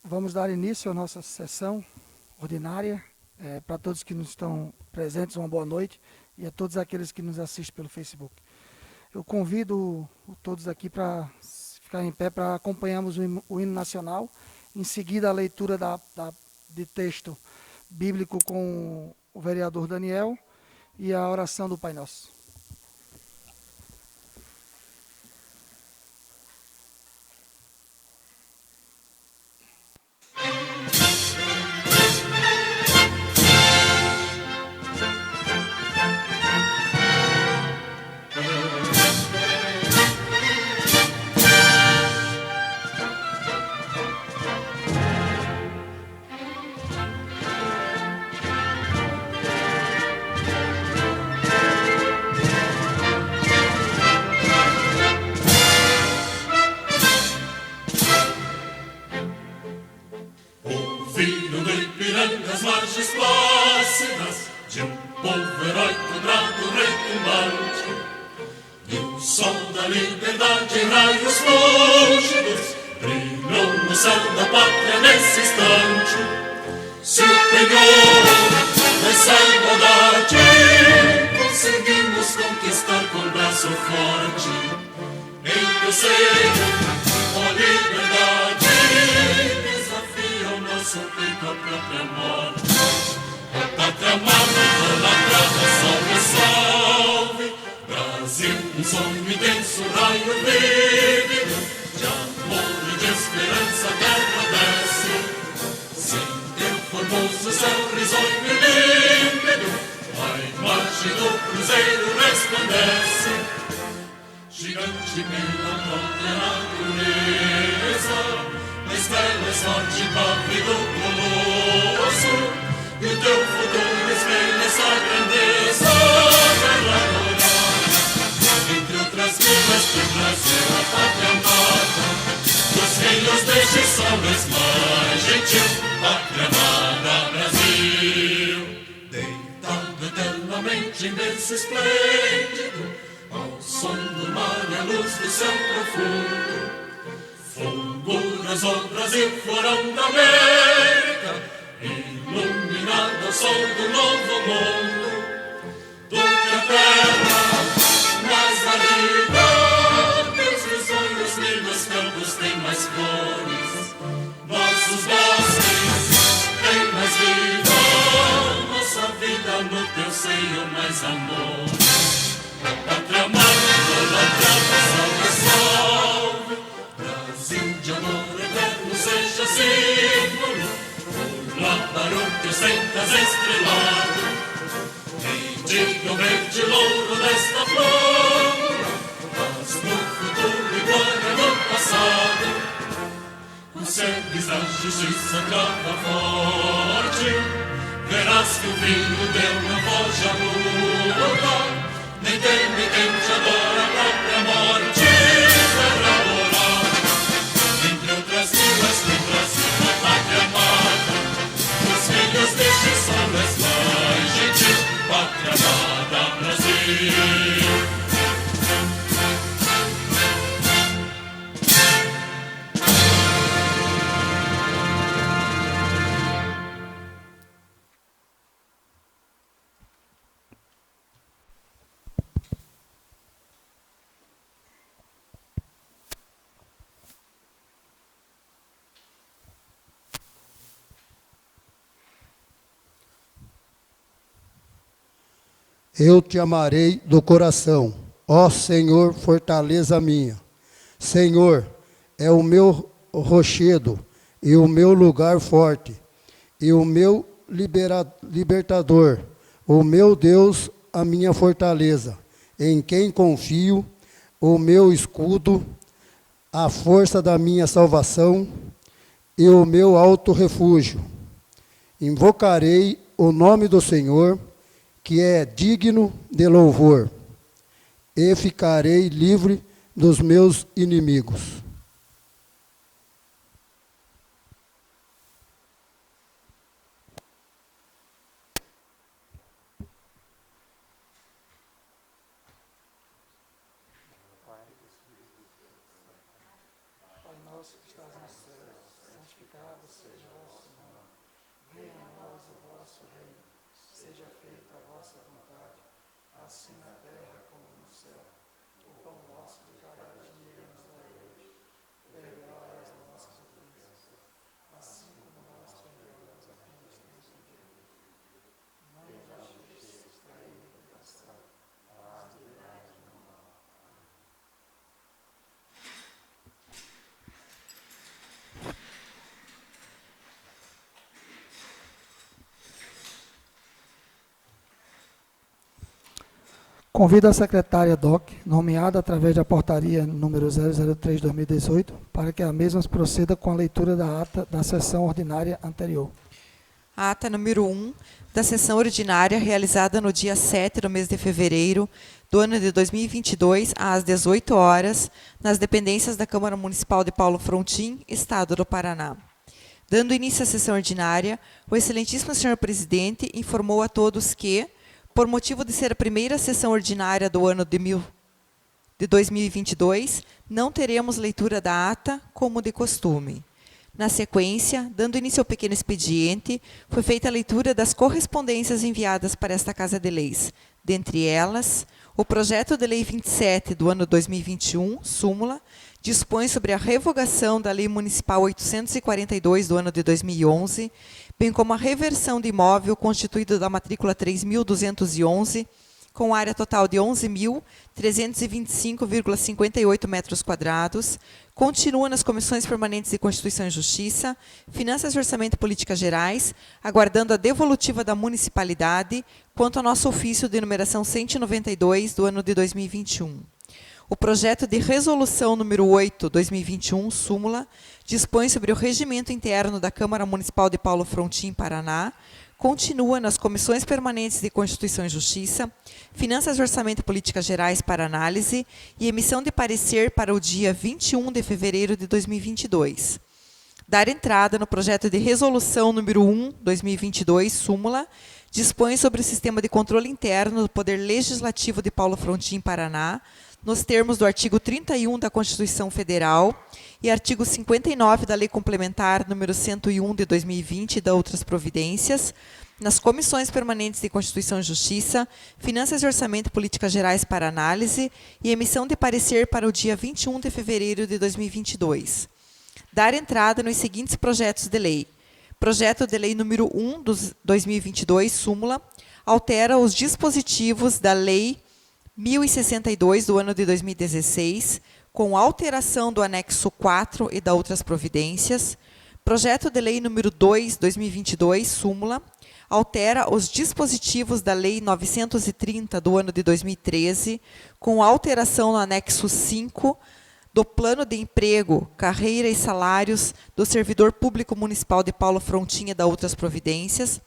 Vamos dar início à nossa sessão ordinária. Para todos que nos estão presentes, uma boa noite. E a todos aqueles que nos assistem pelo Facebook. Eu convido todos aqui para ficar em pé para acompanharmos o hino nacional. Em seguida, a leitura de texto bíblico com o vereador Daniel e a oração do Pai Nosso. Ouviram do Ipiranga as margens plácidas de um povo heróico, bravo, retumbante. E o sol da liberdade em raios fúlgidos brilhou no céu da pátria nesse instante. Superior dessa igualdade, conseguimos conquistar com braço forte. Em teu seio, ó liberdade, desafia o nosso peito a própria morte. Ó pátria amada, idolatrada, salve, salve. Brasil, um sonho intenso, raio vívido, de amor e de esperança a terra desce. Sem teu formoso céu risonho e límpido, a imagem do cruzeiro resplandece. Gigante pela própria natureza, na estrela sorte pávido colosso, e o teu futuro espelha essa grandeza. Terra dourada, entre outras vilas do Brasil, a pátria amada, dos reinos deste sol és mais gentil. Pátria amada, Brasil, deitado eternamente em berço esplêndido, ao som do mar e a luz do céu profundo, fulguras o Brasil, florão da América, iluminado ao sol do novo mundo. Do que a terra mais árida, teus risonhos lindos campos têm mais flores, nossos bosques têm mais vida, nossa vida no teu seio mais amor. Pátria amada, idolatrada, salve, salve. Brasil de amor eterno seja símbolo, por lá para o que ostentas estrelado. E diga o verde louro desta flor, mas no futuro e glória no passado. Consegues a justiça crava forte, verás que o vinho teu não foge à luta. Nem teme quem te adora a própria morte. Terra dourada, entre outras vilas do Brasil, a pátria amada, os filhos deste sol és mais gentil. Pátria amada, Brasil. Eu te amarei do coração, ó Senhor, fortaleza minha. Senhor, é o meu rochedo e o meu lugar forte, e o meu libertador, o meu Deus, a minha fortaleza, em quem confio, o meu escudo, a força da minha salvação e o meu alto refúgio. Invocarei o nome do Senhor, que é digno de louvor, e ficarei livre dos meus inimigos. Pai nosso que estás no céu, santificado Convido a secretária DOC, nomeada através da portaria número 003/2018, para que a mesma proceda com a leitura da ata da sessão ordinária anterior. A ata número 1 da sessão ordinária realizada no dia 7 do mês de fevereiro do ano de 2022, às 18 horas, nas dependências da Câmara Municipal de Paulo Frontin, Estado do Paraná. Dando início à sessão ordinária, o excelentíssimo senhor presidente informou a todos que, por motivo de ser a primeira sessão ordinária do ano de 2022, não teremos leitura da ata, como de costume. Na sequência, dando início ao pequeno expediente, foi feita a leitura das correspondências enviadas para esta Casa de Leis. Dentre elas, o projeto de lei 27 do ano 2021, súmula, dispõe sobre a revogação da Lei Municipal 842 do ano de 2011, bem como a reversão de imóvel constituído da matrícula 3.211, com área total de 11.325,58 metros quadrados, continua nas comissões permanentes de Constituição e Justiça, Finanças e Orçamento e Políticas Gerais, aguardando a devolutiva da municipalidade, quanto ao nosso ofício de numeração 192 do ano de 2021. O projeto de resolução número 8/2021, súmula, dispõe sobre o regimento interno da Câmara Municipal de Paulo Frontin, Paraná, continua nas comissões permanentes de Constituição e Justiça, Finanças, Orçamento e Políticas Gerais para análise e emissão de parecer para o dia 21 de fevereiro de 2022. Dar entrada no projeto de resolução número 1/2022, súmula, dispõe sobre o sistema de controle interno do Poder Legislativo de Paulo Frontin, Paraná, nos termos do artigo 31 da Constituição Federal e artigo 59 da Lei Complementar número 101 de 2020 e da outras providências, nas comissões permanentes de Constituição e Justiça, Finanças e Orçamento e Políticas Gerais para análise e emissão de parecer para o dia 21 de fevereiro de 2022. Dar entrada nos seguintes projetos de lei. Projeto de lei número 1 de 2022, súmula, altera os dispositivos da Lei 1062 do ano de 2016, com alteração do anexo 4 e da outras providências. Projeto de lei número 2, 2022, súmula, altera os dispositivos da Lei 930 do ano de 2013, com alteração no anexo 5 do Plano de Emprego, Carreira e Salários do Servidor Público Municipal de Paulo Frontin e da outras providências.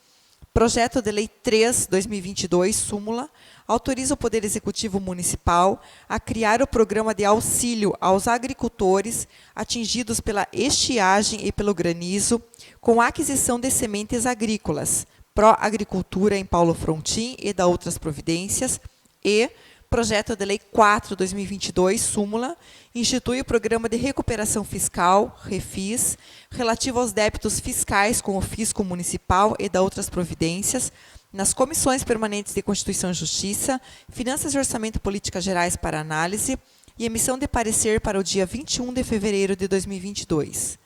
Projeto de lei 3, 2022, súmula, autoriza o Poder Executivo Municipal a criar o programa de auxílio aos agricultores atingidos pela estiagem e pelo granizo, com a aquisição de sementes agrícolas, pró-agricultura em Paulo Frontin e da outras providências, e projeto de lei 4, 2022, súmula, institui o Programa de Recuperação Fiscal, REFIS, relativo aos débitos fiscais com o Fisco Municipal e da outras providências, nas comissões permanentes de Constituição e Justiça, Finanças e Orçamento e Políticas Gerais para análise e emissão de parecer para o dia 21 de fevereiro de 2022.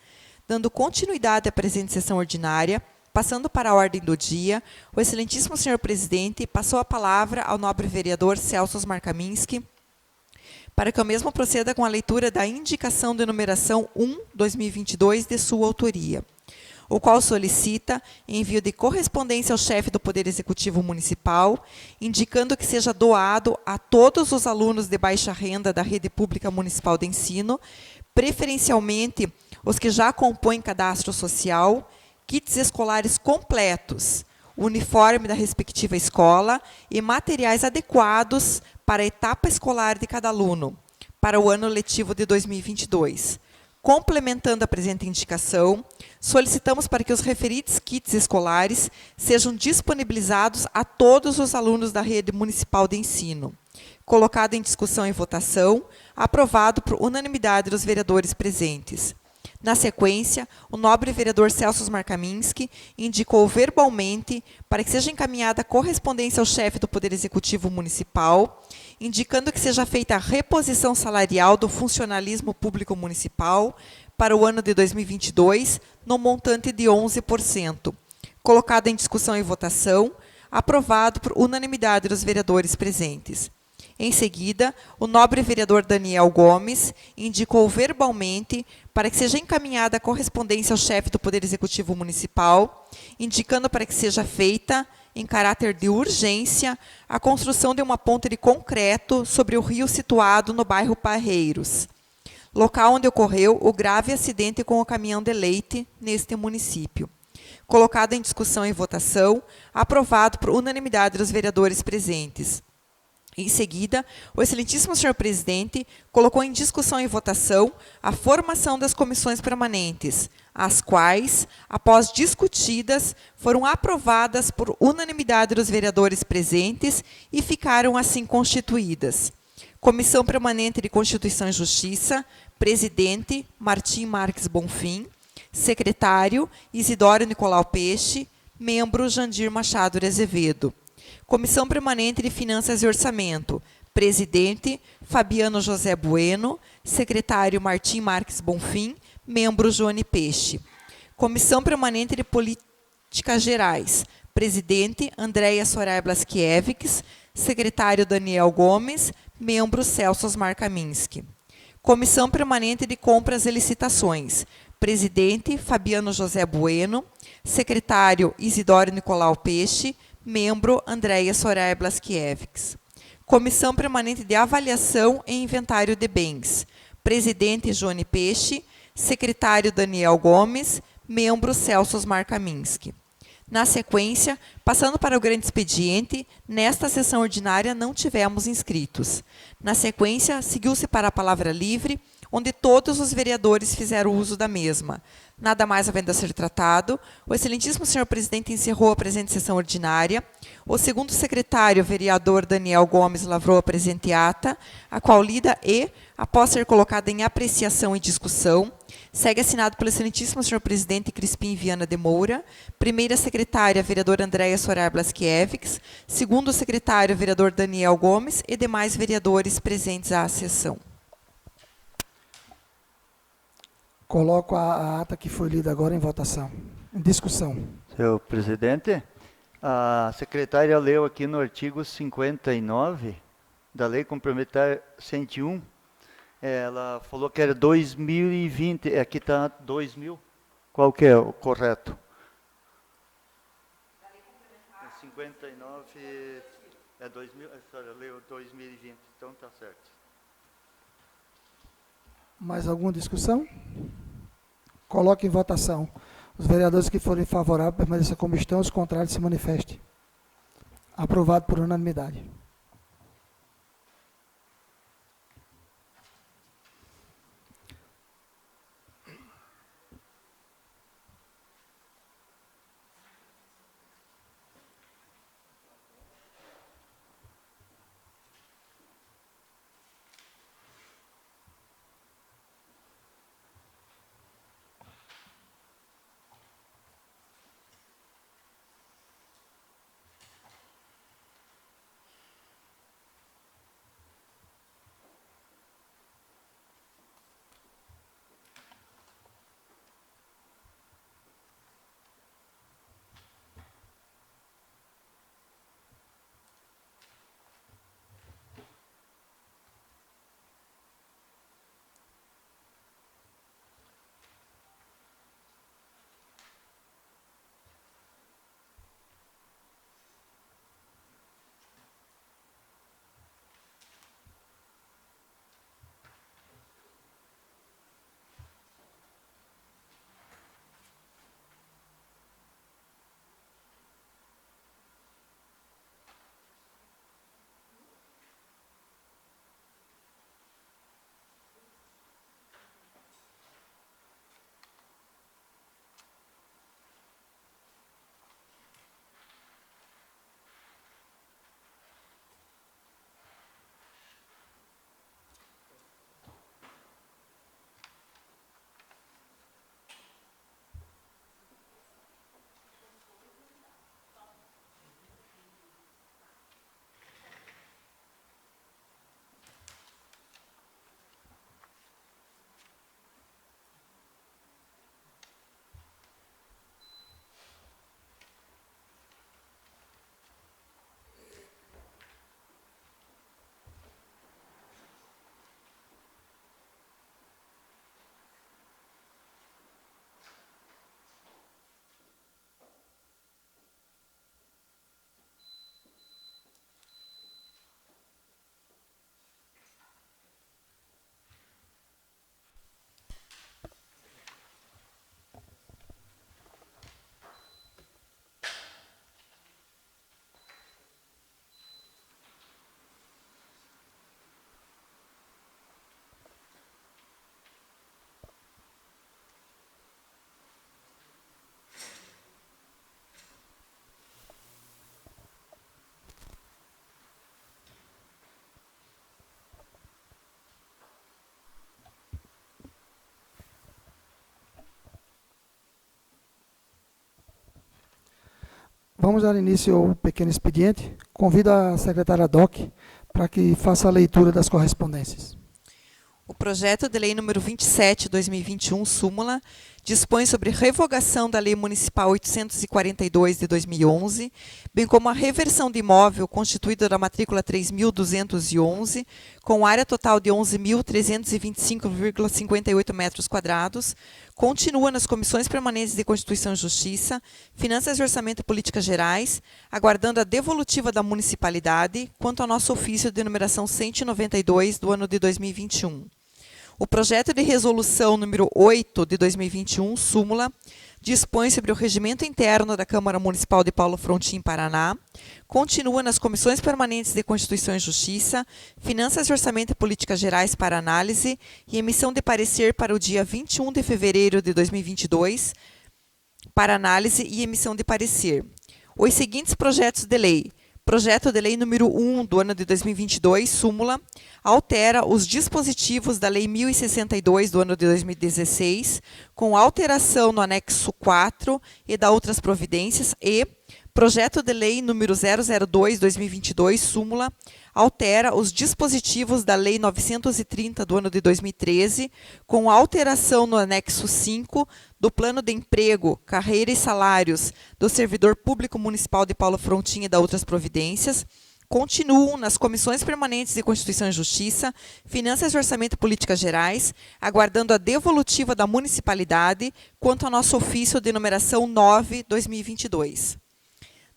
Dando continuidade à presente sessão ordinária, passando para a ordem do dia, o excelentíssimo senhor presidente passou a palavra ao nobre vereador Celso Osmar Kaminski, para que o mesmo proceda com a leitura da indicação de numeração 1/2022 de sua autoria, o qual solicita envio de correspondência ao chefe do Poder Executivo Municipal, indicando que seja doado a todos os alunos de baixa renda da Rede Pública Municipal de Ensino, preferencialmente os que já compõem cadastro social, kits escolares completos, uniforme da respectiva escola e materiais adequados para a etapa escolar de cada aluno, para o ano letivo de 2022. Complementando a presente indicação, solicitamos para que os referidos kits escolares sejam disponibilizados a todos os alunos da rede municipal de ensino. Colocado em discussão e votação, aprovado por unanimidade dos vereadores presentes. Na sequência, o nobre vereador Celso Osmar Kaminski indicou verbalmente para que seja encaminhada a correspondência ao chefe do Poder Executivo Municipal, indicando que seja feita a reposição salarial do funcionalismo público municipal para o ano de 2022, no montante de 11%. Colocado em discussão e votação, aprovado por unanimidade dos vereadores presentes. Em seguida, o nobre vereador Daniel Gomes indicou verbalmente para que seja encaminhada a correspondência ao chefe do Poder Executivo Municipal, indicando para que seja feita, em caráter de urgência, a construção de uma ponte de concreto sobre o rio situado no bairro Parreiros, local onde ocorreu o grave acidente com o caminhão de leite neste município. Colocado em discussão e votação, aprovado por unanimidade dos vereadores presentes. Em seguida, o excelentíssimo senhor presidente colocou em discussão e votação a formação das comissões permanentes, as quais, após discutidas, foram aprovadas por unanimidade dos vereadores presentes e ficaram assim constituídas. Comissão Permanente de Constituição e Justiça, presidente, Martim Marques Bonfim, secretário, Isidoro Nicolau Peixe, membro, Jandir Machado de Azevedo. Comissão Permanente de Finanças e Orçamento, presidente, Fabiano José Bueno, secretário, Martim Marques Bonfim, membro, Joane Peixe. Comissão Permanente de Políticas Gerais, presidente, Andréia Soraya Blaskiewicz, secretário, Daniel Gomes, membro, Celso Osmar Kaminski. Comissão Permanente de Compras e Licitações, presidente, Fabiano José Bueno, secretário, Isidoro Nicolau Peixe, membro, Andréia Soraya Blaskiewicz. Comissão Permanente de Avaliação e Inventário de Bens, presidente, Joane Peixe, secretário, Daniel Gomes, membro, Celso Osmar Kaminski. Na sequência, passando para o grande expediente, nesta sessão ordinária não tivemos inscritos. Na sequência, seguiu-se para a palavra livre, onde todos os vereadores fizeram uso da mesma. Nada mais havendo a ser tratado, o excelentíssimo senhor presidente encerrou a presente sessão ordinária. O segundo secretário, vereador Daniel Gomes, lavrou a presente ata, a qual lida e, após ser colocada em apreciação e discussão, segue assinado pelo excelentíssimo senhor presidente Crispim Viana de Moura, primeira secretária, vereadora Andréia Soraya Blaskiewicz, segundo secretário, vereador Daniel Gomes e demais vereadores presentes à sessão. Coloco a ata que foi lida agora em votação. Em discussão. Senhor presidente, a secretária leu aqui no artigo 59 da Lei Complementar 101, ela falou que era 2020, aqui está 2000, qual que é o correto? 59 é 2000, a senhora leu 2020, então está certo. Mais alguma discussão? Coloque em votação. Os vereadores que forem favoráveis permaneçam como estão, os contrários se manifestem. Aprovado por unanimidade. Vamos dar início ao pequeno expediente. Convido a secretária DOC para que faça a leitura das correspondências. O projeto de lei número 27/2021, súmula, dispõe sobre revogação da Lei Municipal 842 de 2011, bem como a reversão de imóvel constituído da matrícula 3.211, com área total de 11.325,58 metros quadrados, continua nas comissões permanentes de Constituição e Justiça, Finanças e Orçamento e Políticas Gerais, aguardando a devolutiva da municipalidade quanto ao nosso ofício de numeração 192 do ano de 2021. O projeto de resolução número 8 de 2021, súmula, dispõe sobre o regimento interno da Câmara Municipal de Paulo Frontin, Paraná, continua nas comissões permanentes de Constituição e Justiça, Finanças e Orçamento e Políticas Gerais para análise e emissão de parecer para o dia 21 de fevereiro de 2022, para análise e emissão de parecer. Os seguintes projetos de lei. Projeto de lei número 1 do ano de 2022, súmula, altera os dispositivos da Lei 1062 do ano de 2016, com alteração no anexo 4 e da outras providências, e projeto de lei número 002/2022, súmula, altera os dispositivos da Lei 930 do ano de 2013, com alteração no anexo 5 do Plano de Emprego, Carreira e Salários do Servidor Público Municipal de Paulo Frontin e da outras providências, continuam nas comissões permanentes de Constituição e Justiça, Finanças e Orçamento e Políticas Gerais, aguardando a devolutiva da municipalidade quanto ao nosso ofício de numeração 9/2022.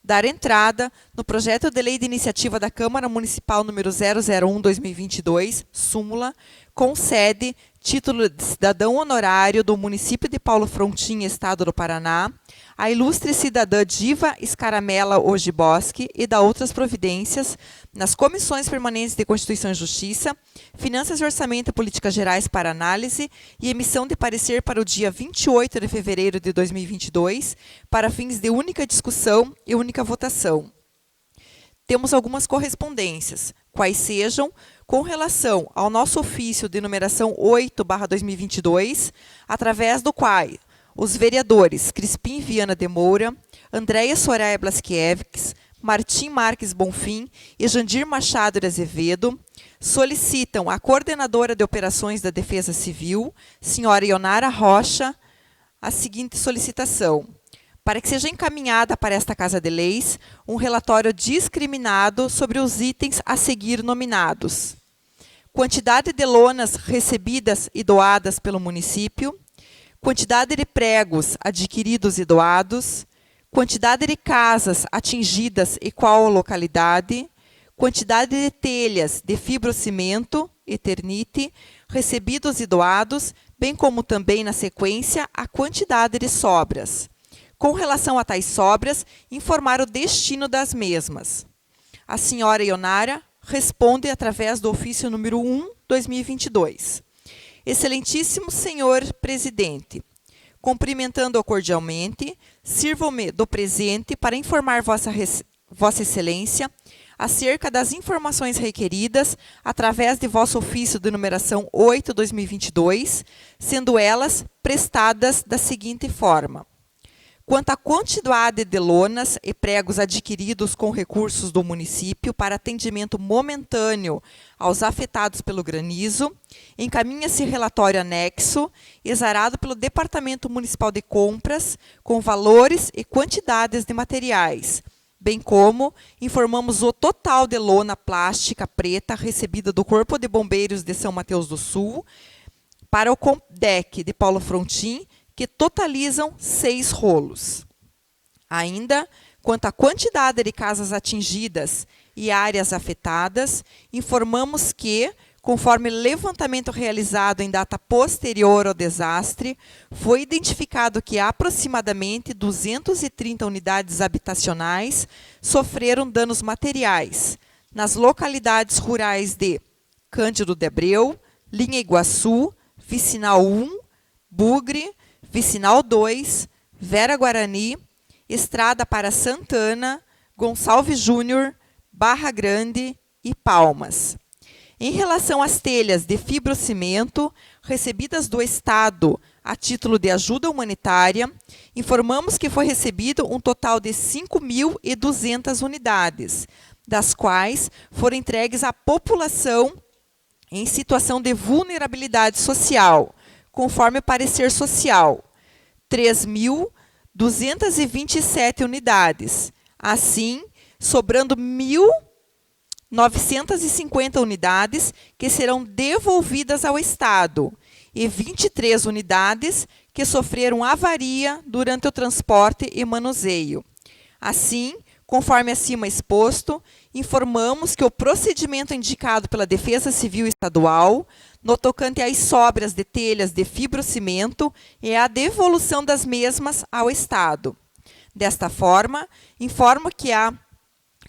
Dar entrada no projeto de lei de iniciativa da Câmara Municipal número 001/2022, súmula, concede título de cidadão honorário do município de Paulo Frontin, Estado do Paraná, a ilustre cidadã Diva Scaramella Ogiboski e da outras providências nas comissões permanentes de Constituição e Justiça, Finanças e Orçamento e Políticas Gerais para análise e emissão de parecer para o dia 28 de fevereiro de 2022, para fins de única discussão e única votação. Temos algumas correspondências, quais sejam, com relação ao nosso ofício de numeração 8/2022, através do qual os vereadores Crispim Viana de Moura, Andréia Soraya Blaskiewicz, Martim Marques Bonfim e Jandir Machado de Azevedo solicitam à coordenadora de operações da Defesa Civil, senhora Ionara Rocha, a seguinte solicitação: para que seja encaminhada para esta Casa de Leis um relatório discriminado sobre os itens a seguir nominados: quantidade de lonas recebidas e doadas pelo município, quantidade de pregos adquiridos e doados, quantidade de casas atingidas e qual localidade, quantidade de telhas de fibrocimento, Eternite, recebidos e doados, bem como também, na sequência, a quantidade de sobras. Com relação a tais sobras, informar o destino das mesmas. A senhora Ionara responde através do ofício número 1/2022. Excelentíssimo senhor presidente, cumprimentando-o cordialmente, sirvo-me do presente para informar Vossa Excelência acerca das informações requeridas através de vosso ofício de numeração 8/2022, sendo elas prestadas da seguinte forma: quanto à quantidade de lonas e pregos adquiridos com recursos do município para atendimento momentâneo aos afetados pelo granizo, encaminha-se relatório anexo, exarado pelo Departamento Municipal de Compras, com valores e quantidades de materiais, bem como informamos o total de lona plástica preta recebida do Corpo de Bombeiros de São Mateus do Sul para o COMDEC de Paulo Frontin, que totalizam 6 rolos. Ainda, quanto à quantidade de casas atingidas e áreas afetadas, informamos que, conforme levantamento realizado em data posterior ao desastre, foi identificado que aproximadamente 230 unidades habitacionais sofreram danos materiais nas localidades rurais de Cândido de Abreu, Linha Iguaçu, Vicinal 1, Bugre, Vicinal 2, Vera Guarani, Estrada para Santana, Gonçalves Júnior, Barra Grande e Palmas. Em relação às telhas de fibrocimento recebidas do Estado a título de ajuda humanitária, informamos que foi recebido um total de 5.200 unidades, das quais foram entregues à população em situação de vulnerabilidade social, conforme o parecer social, 3.227 unidades. Assim, sobrando 1.950 unidades que serão devolvidas ao Estado e 23 unidades que sofreram avaria durante o transporte e manuseio. Assim, conforme acima exposto, informamos que o procedimento indicado pela Defesa Civil Estadual, no tocante às sobras de telhas de fibrocimento, é a devolução das mesmas ao Estado. Desta forma, informo que a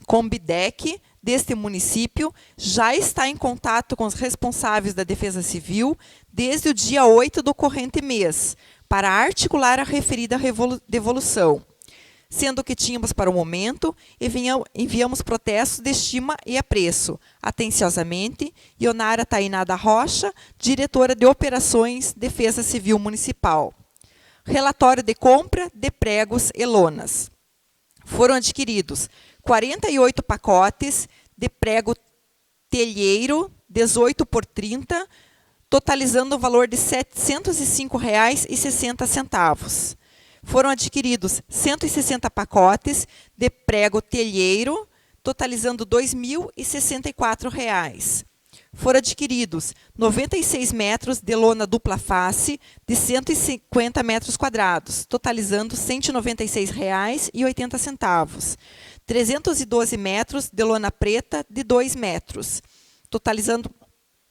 Combidec deste município já está em contato com os responsáveis da Defesa Civil desde o dia 8 do corrente mês, para articular a referida devolução, sendo que tínhamos para o momento, enviamos protestos de estima e apreço. Atenciosamente, Ionara Tainá da Rocha, diretora de Operações Defesa Civil Municipal. Relatório de compra de pregos e lonas. Foram adquiridos 48 pacotes de prego telheiro, 18 por 30, totalizando o valor de R$ 705,60. Foram adquiridos 160 pacotes de prego telheiro, totalizando R$ 2.064. Foram adquiridos 96 metros de lona dupla face de 150 metros quadrados, totalizando R$ 196,80. 312 metros de lona preta de 2 metros, totalizando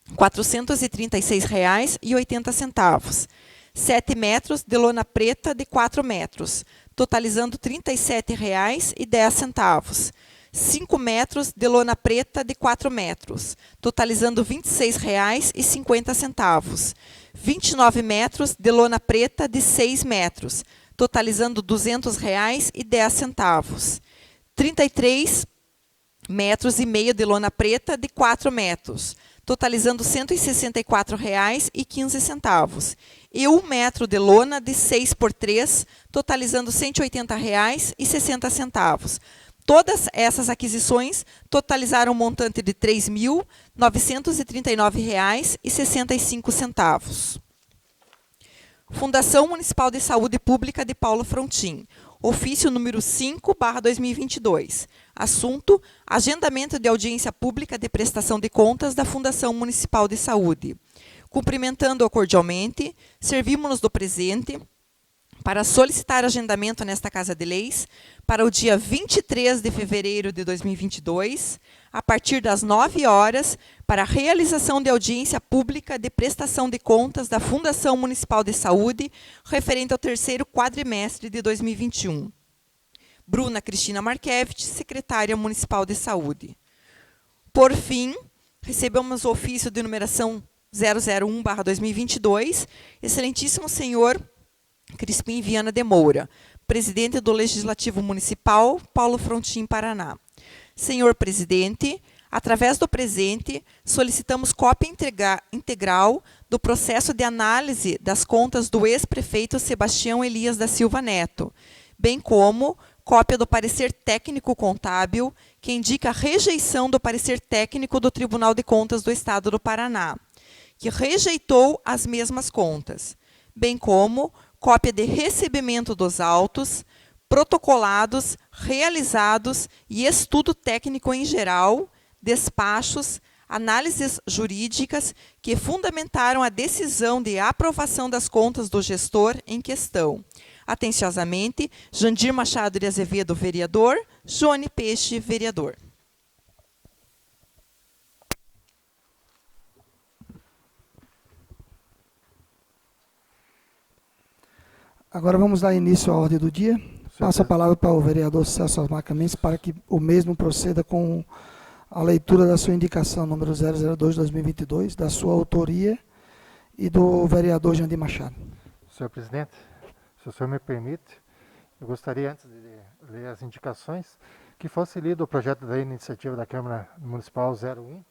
R$ 436,80. 7 metros de lona preta de 4 metros, totalizando R$ 37,10. 5 metros de lona preta de 4 metros, totalizando R$ 26,50. 29 metros de lona preta de 6 metros, totalizando R$ 200,10. 33 metros e meio de lona preta de 4 metros, totalizando R$ 164,15. E 1 metro de lona de 6 por 3, totalizando R$ 180,60. Todas essas aquisições totalizaram um montante de R$ 3.939,65. Fundação Municipal de Saúde Pública de Paulo Frontin. Ofício número 5/2022. Assunto: agendamento de audiência pública de prestação de contas da Fundação Municipal de Saúde. Cumprimentando-o cordialmente, servimos-nos do presente para solicitar agendamento nesta Casa de Leis para o dia 23 de fevereiro de 2022, a partir das 9 horas, para a realização de audiência pública de prestação de contas da Fundação Municipal de Saúde, referente ao terceiro quadrimestre de 2021. Bruna Cristina Markevich, secretária municipal de saúde. Por fim, recebemos o ofício de numeração 001/2022, excelentíssimo senhor Crispim Viana de Moura, presidente do Legislativo Municipal, Paulo Frontin, Paraná. Senhor presidente, através do presente, solicitamos cópia integral do processo de análise das contas do ex-prefeito Sebastião Elias da Silva Neto, bem como cópia do parecer técnico contábil, que indica a rejeição do parecer técnico do Tribunal de Contas do Estado do Paraná, que rejeitou as mesmas contas, bem como cópia de recebimento dos autos, protocolados, realizados e estudo técnico em geral, despachos, análises jurídicas que fundamentaram a decisão de aprovação das contas do gestor em questão. Atenciosamente, Jandir Machado de Azevedo, vereador, Joane Peixe, vereador. Agora vamos dar início à ordem do dia. Passo a palavra para o vereador Celso Almarca Mendes para que o mesmo proceda com a leitura da sua indicação número 002/2022, da sua autoria e do vereador Jandir Machado. Senhor presidente, se o senhor me permite, eu gostaria, antes de ler as indicações, que fosse lido o projeto da iniciativa da Câmara Municipal 01,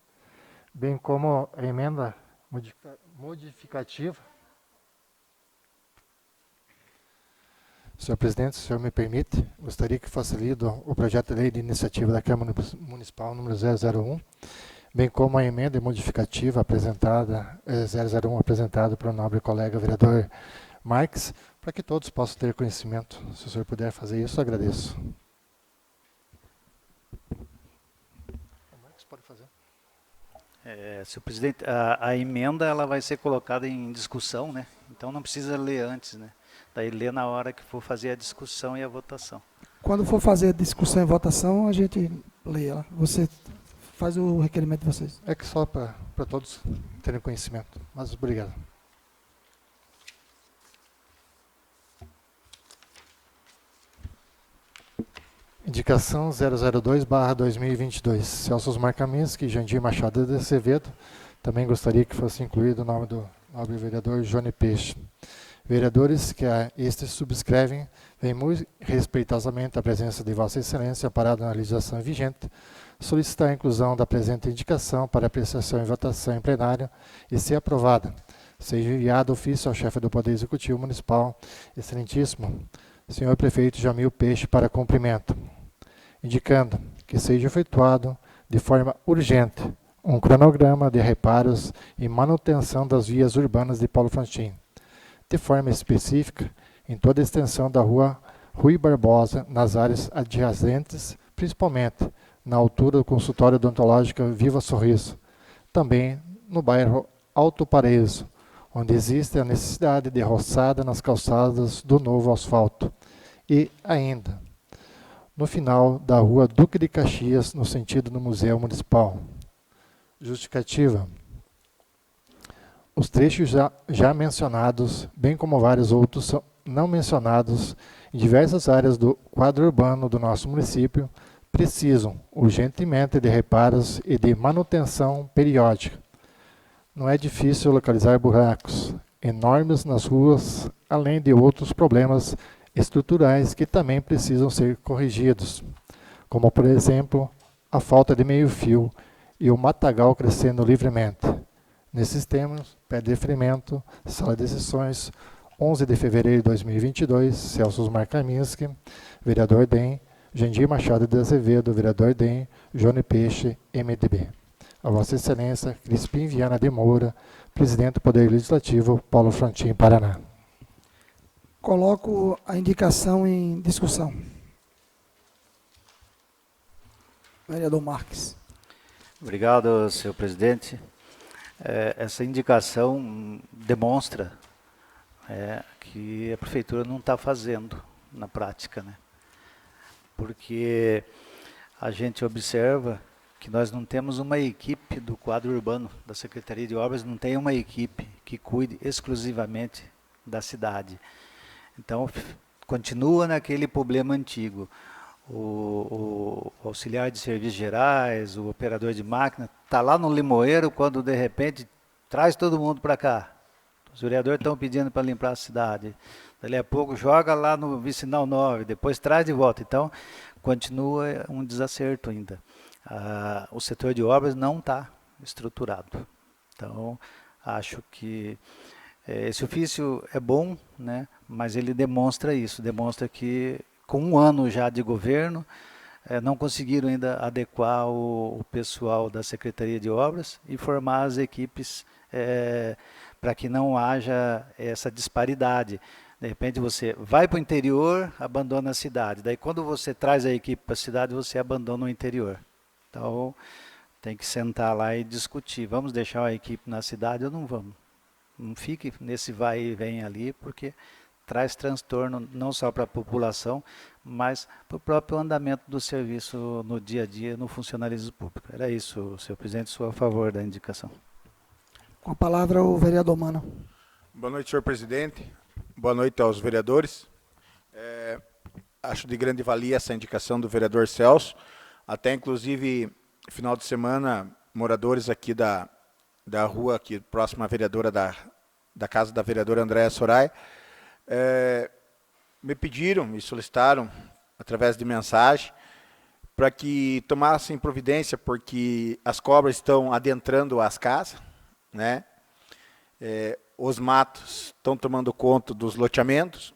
bem como a emenda modificativa Senhor presidente, se o senhor me permite, gostaria que fosse lido o projeto de lei de iniciativa da Câmara Municipal número 001, bem como a emenda modificativa apresentada, 001, apresentada pelo nobre colega vereador Marques, para que todos possam ter conhecimento. Se o senhor puder fazer isso, agradeço. O Marques pode fazer. Senhor presidente, a emenda ela vai ser colocada em discussão, né? Então não precisa ler antes, né? Daí lê na hora que for fazer a discussão e a votação. Quando for fazer a discussão e votação, a gente lê ela. Você faz o requerimento de vocês. É que só para todos terem conhecimento. Mas obrigado. Indicação 002/2022. Celso Marcaminski, Jandir Machado de Azevedo. Também gostaria que fosse incluído o nome do nobre vereador Johnny Peixe. Vereadores que a estes subscrevem, vem muito respeitosamente a presença de Vossa Excelência para a legislação vigente, solicitar a inclusão da presente indicação para apreciação e votação em plenário e, se aprovada, seja enviado ofício ao chefe do Poder Executivo Municipal, excelentíssimo senhor prefeito Jamil Peixe, para cumprimento, indicando que seja efetuado de forma urgente um cronograma de reparos e manutenção das vias urbanas de Paulo Frantin, de forma específica em toda a extensão da rua Rui Barbosa, nas áreas adjacentes, principalmente na altura do consultório odontológico Viva Sorriso, também no bairro Alto Paraíso, onde existe a necessidade de roçada nas calçadas do novo asfalto, e ainda no final da rua Duque de Caxias, no sentido do Museu Municipal. Justificativa. Os trechos já mencionados, bem como vários outros não mencionados em diversas áreas do quadro urbano do nosso município, precisam urgentemente de reparos e de manutenção periódica. Não é difícil localizar buracos enormes nas ruas, além de outros problemas estruturais que também precisam ser corrigidos, como, por exemplo, a falta de meio-fio e o matagal crescendo livremente. Nesses termos, pede deferimento, Sala de Sessões, 11 de fevereiro de 2022, Celso Marcaminski, vereador DEM, Jandir Machado de Azevedo, vereador DEM, Johnny Peixe, MDB. A Vossa Excelência, Crispim Viana de Moura, presidente do Poder Legislativo, Paulo Frantin, Paraná. Coloco a indicação em discussão. Vereador Marques. Obrigado, senhor presidente. Essa indicação demonstra que a prefeitura não está fazendo na prática, né? Porque a gente observa que nós não temos uma equipe do quadro urbano da Secretaria de Obras, não tem uma equipe que cuide exclusivamente da cidade. Então, continua naquele problema antigo. O auxiliar de serviços gerais, o operador de máquina, está lá no limoeiro quando, de repente, traz todo mundo para cá. Os vereadores estão pedindo para limpar a cidade. Dali a pouco joga lá no Vicinal 9, depois traz de volta. Então, continua um desacerto ainda. O setor de obras não está estruturado. Então, acho que esse ofício é bom, né? Mas ele demonstra isso, demonstra que com um ano já de governo, não conseguiram ainda adequar o pessoal da Secretaria de Obras e formar as equipes para que não haja essa disparidade. De repente você vai para o interior, abandona a cidade. Daí quando você traz a equipe para a cidade, você abandona o interior. Então tem que sentar lá e discutir. Vamos deixar a equipe na cidade ou não vamos? Não fique nesse vai e vem ali, porque traz transtorno não só para a população, mas para o próprio andamento do serviço no dia a dia, no funcionalismo público. Era isso, senhor presidente, sou a favor da indicação. Com a palavra o vereador Mano. Boa noite, senhor presidente. Boa noite aos vereadores. Acho de grande valia essa indicação do vereador Celso. Até, inclusive, final de semana, moradores aqui da rua, aqui próxima à vereadora da casa da vereadora Andréa Soraya, me pediram, me solicitaram, através de mensagem, para que tomassem providência, porque as cobras estão adentrando as casas, né? Os matos estão tomando conta dos loteamentos,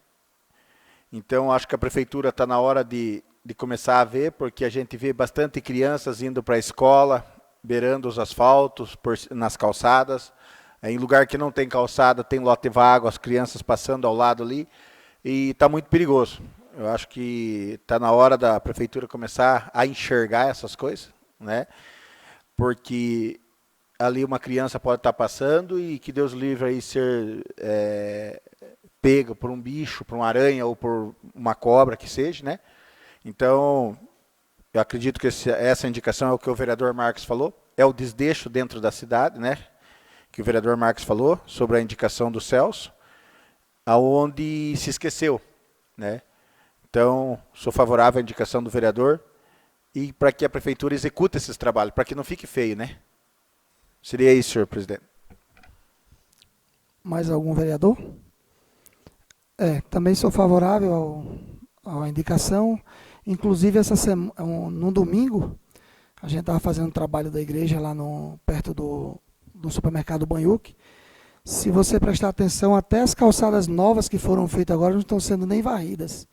Então, acho que a prefeitura está na hora de começar a ver, porque a gente vê bastante crianças indo para a escola, beirando os asfaltos, nas calçadas. Em lugar que não tem calçada, tem lote vago, as crianças passando ao lado ali, e está muito perigoso. Eu acho que está na hora da prefeitura começar a enxergar essas coisas, né? Porque ali uma criança pode estar passando e que Deus livre aí ser pego por um bicho, por uma aranha ou por uma cobra que seja, né? Então, eu acredito que essa indicação é o que o vereador Marques falou, é o desdeixo dentro da cidade, né? Que o vereador Marques falou sobre a indicação do Celso, aonde se esqueceu, né? Então, sou favorável à indicação do vereador e para que a prefeitura execute esses trabalhos, para que não fique feio, né? Seria isso, senhor presidente. Mais algum vereador? Também sou favorável à indicação. Inclusive, essa semana, no domingo, a gente estava fazendo um trabalho da igreja lá perto do supermercado Banhuc. Se você prestar atenção, até as calçadas novas que foram feitas agora não estão sendo nem varridas.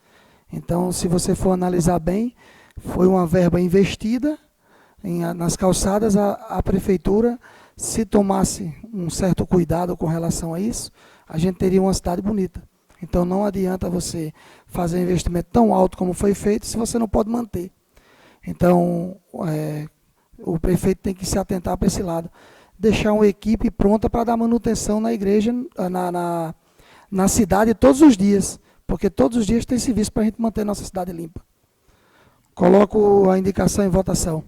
Então, se você for analisar bem, foi uma verba investida nas calçadas. A prefeitura, se tomasse um certo cuidado com relação a isso, a gente teria uma cidade bonita. Então, não adianta você fazer um investimento tão alto como foi feito se você não pode manter. Então, o prefeito tem que se atentar para esse lado. Deixar uma equipe pronta para dar manutenção na igreja, na cidade todos os dias, porque todos os dias tem serviço para a gente manter nossa cidade limpa. Coloco a indicação em votação.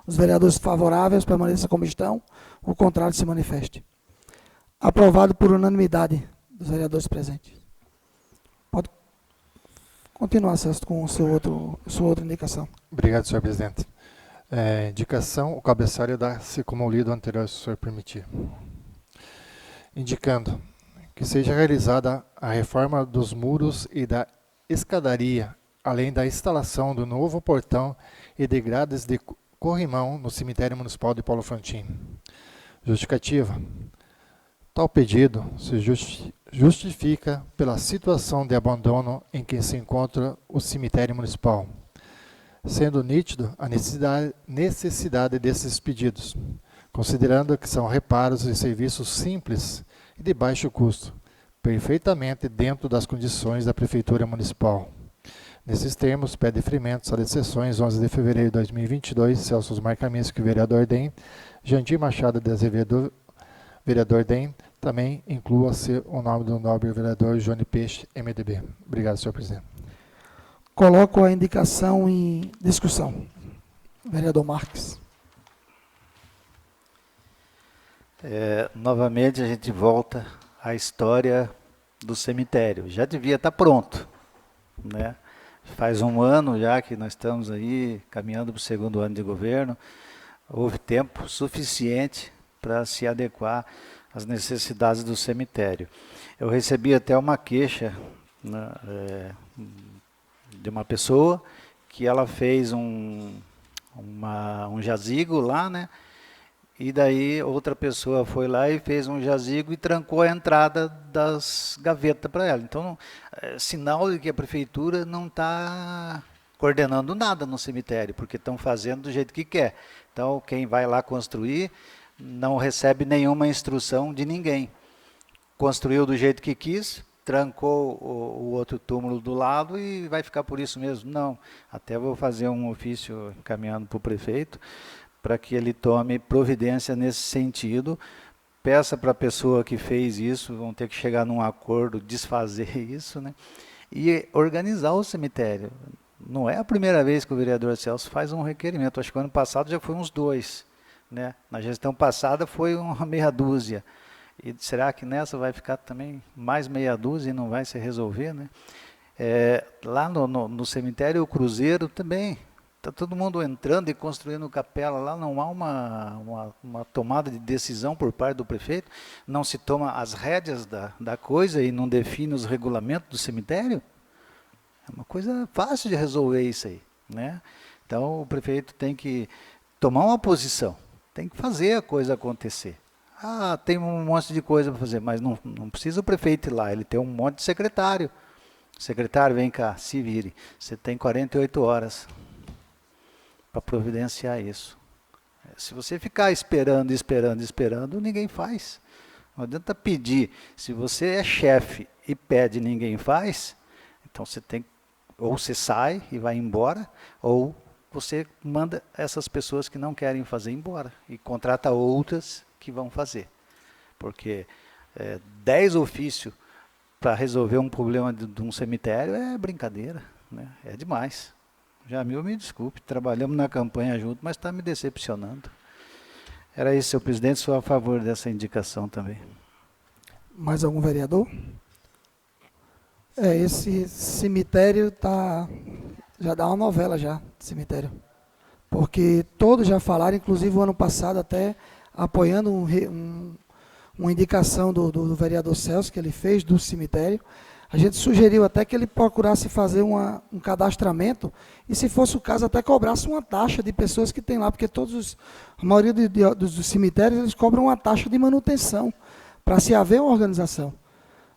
Os vereadores favoráveis permaneçam como estão, o contrário se manifeste. Aprovado por unanimidade dos vereadores presentes. Pode continuar, Celso, com sua outra indicação. Obrigado, senhor presidente. Indicação, o cabeçalho dá-se como lido anterior, se o senhor permitir. Indicando que seja realizada a reforma dos muros e da escadaria, além da instalação do novo portão e de grades de corrimão no cemitério municipal de Paulo Frontin. Justificativa. Tal pedido se justifica pela situação de abandono em que se encontra o cemitério municipal, sendo nítido a necessidade desses pedidos, considerando que são reparos e serviços simples e de baixo custo, perfeitamente dentro das condições da Prefeitura Municipal. Nesses termos, pede deferimento às sessões 11 de fevereiro de 2022, Celso Osmar Kaminski, vereador DEM, Jandir Machado de Azevedo, vereador DEM, também inclua-se o nome do nobre vereador Johnny Peixe, MDB. Obrigado, senhor presidente. Coloco a indicação em discussão. Vereador Marques. Novamente a gente volta à história do cemitério. Já devia estar pronto, né? Faz um ano já que nós estamos aí caminhando para o segundo ano de governo. Houve tempo suficiente para se adequar às necessidades do cemitério. Eu recebi até uma queixa, né, de uma pessoa que ela fez um jazigo lá, né? E daí outra pessoa foi lá e fez um jazigo e trancou a entrada das gavetas para ela. Então, sinal de que a prefeitura não está coordenando nada no cemitério, porque estão fazendo do jeito que quer. Então, quem vai lá construir não recebe nenhuma instrução de ninguém. Construiu do jeito que quis, trancou o outro túmulo do lado e vai ficar por isso mesmo. Não, até vou fazer um ofício encaminhando para o prefeito, para que ele tome providência nesse sentido, peça para a pessoa que fez isso, vão ter que chegar num acordo, desfazer isso, né? E organizar o cemitério. Não é a primeira vez que o vereador Celso faz um requerimento, acho que o ano passado já foi uns 2, né? Na gestão passada foi uma meia dúzia. E será que nessa vai ficar também mais meia dúzia e não vai se resolver, né? Lá no cemitério o Cruzeiro também, está todo mundo entrando e construindo capela lá, não há uma tomada de decisão por parte do prefeito, não se toma as rédeas da coisa e não define os regulamentos do cemitério. É uma coisa fácil de resolver isso aí, né? Então o prefeito tem que tomar uma posição, tem que fazer a coisa acontecer. Tem um monte de coisa para fazer, mas não precisa o prefeito ir lá, ele tem um monte de secretário. Secretário, vem cá, se vire. Você tem 48 horas para providenciar isso. Se você ficar esperando, ninguém faz. Não adianta pedir. Se você é chefe e pede e ninguém faz, então você tem, ou você sai e vai embora, ou você manda essas pessoas que não querem fazer embora e contrata outras que vão fazer. Porque 10 ofícios para resolver um problema de um cemitério é brincadeira, né? É demais. Jamil, me desculpe, trabalhamos na campanha junto, mas está me decepcionando. Era isso, senhor presidente, sou a favor dessa indicação também. Mais algum vereador? Esse cemitério já dá uma novela já, cemitério. Porque todos já falaram, inclusive o ano passado até apoiando uma indicação do vereador Celso, que ele fez do cemitério. A gente sugeriu até que ele procurasse fazer um cadastramento e, se fosse o caso, até cobrasse uma taxa de pessoas que tem lá, porque a maioria dos cemitérios eles cobram uma taxa de manutenção para se haver uma organização.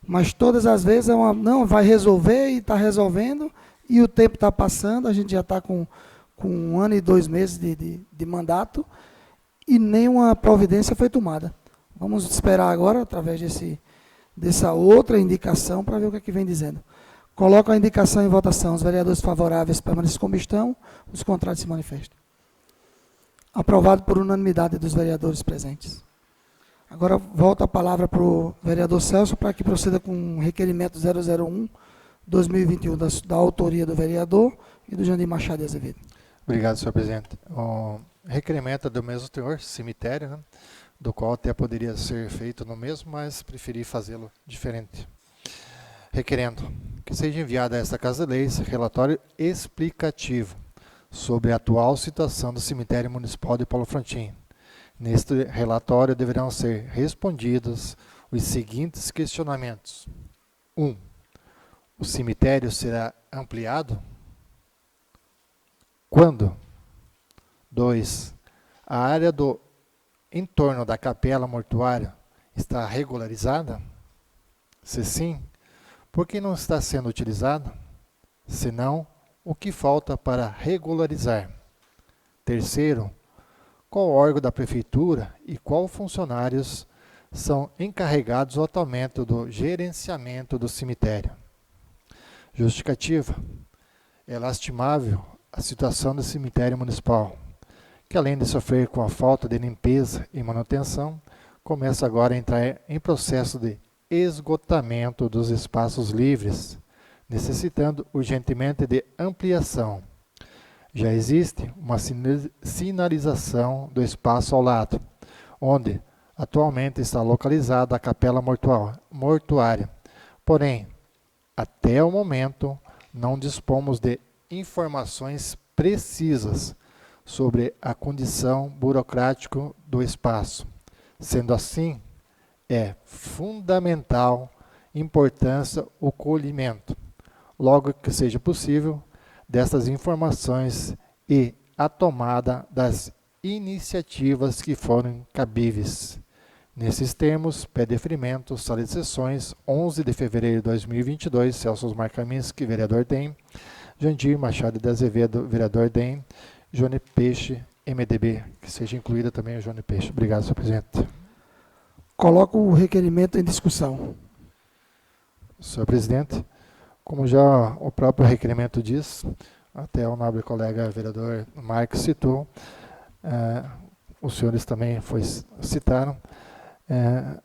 Mas todas as vezes não vai resolver e está resolvendo e o tempo está passando, a gente já está com 1 ano e 2 meses de mandato e nenhuma providência foi tomada. Vamos esperar agora, através dessa outra indicação, para ver o que é que vem dizendo. Coloco a indicação em votação. Os vereadores favoráveis permanecem como estão, os contrários se manifestam. Aprovado por unanimidade dos vereadores presentes. Agora volto a palavra para o vereador Celso, para que proceda com o requerimento 001/2021, da autoria do vereador e do Jandir Machado de Azevedo. Obrigado, senhor presidente. O requerimento é do mesmo teor, cemitério, né? Do qual até poderia ser feito no mesmo, mas preferi fazê-lo diferente. Requerendo que seja enviado a esta Casa de Leis relatório explicativo sobre a atual situação do cemitério municipal de Paulo Frontin. Neste relatório deverão ser respondidos os seguintes questionamentos. 1. O cemitério será ampliado? Quando? 2. A área em torno da capela mortuária está regularizada? Se sim, por que não está sendo utilizada? Se não, o que falta para regularizar? Terceiro, qual órgão da prefeitura e quais funcionários são encarregados atualmente do gerenciamento do cemitério? Justificativa. É lastimável a situação do cemitério municipal, que além de sofrer com a falta de limpeza e manutenção, começa agora a entrar em processo de esgotamento dos espaços livres, necessitando urgentemente de ampliação. Já existe uma sinalização do espaço ao lado, onde atualmente está localizada a capela mortuária. Porém, até o momento, não dispomos de informações precisas sobre a condição burocrática do espaço. Sendo assim, é fundamental importância o colhimento, logo que seja possível, dessas informações e a tomada das iniciativas que forem cabíveis. Nesses termos, pede deferimento, sala de sessões, 11 de fevereiro de 2022, Celso Osmar Kaminski, vereador DEM, Jandir Machado de Azevedo, vereador DEM, Johnny Peixe, MDB, que seja incluída também o Johnny Peixe. Obrigado, senhor presidente. Coloco o requerimento em discussão. Senhor presidente, como já o próprio requerimento diz, até o nobre colega vereador Marcos citou, os senhores também citaram,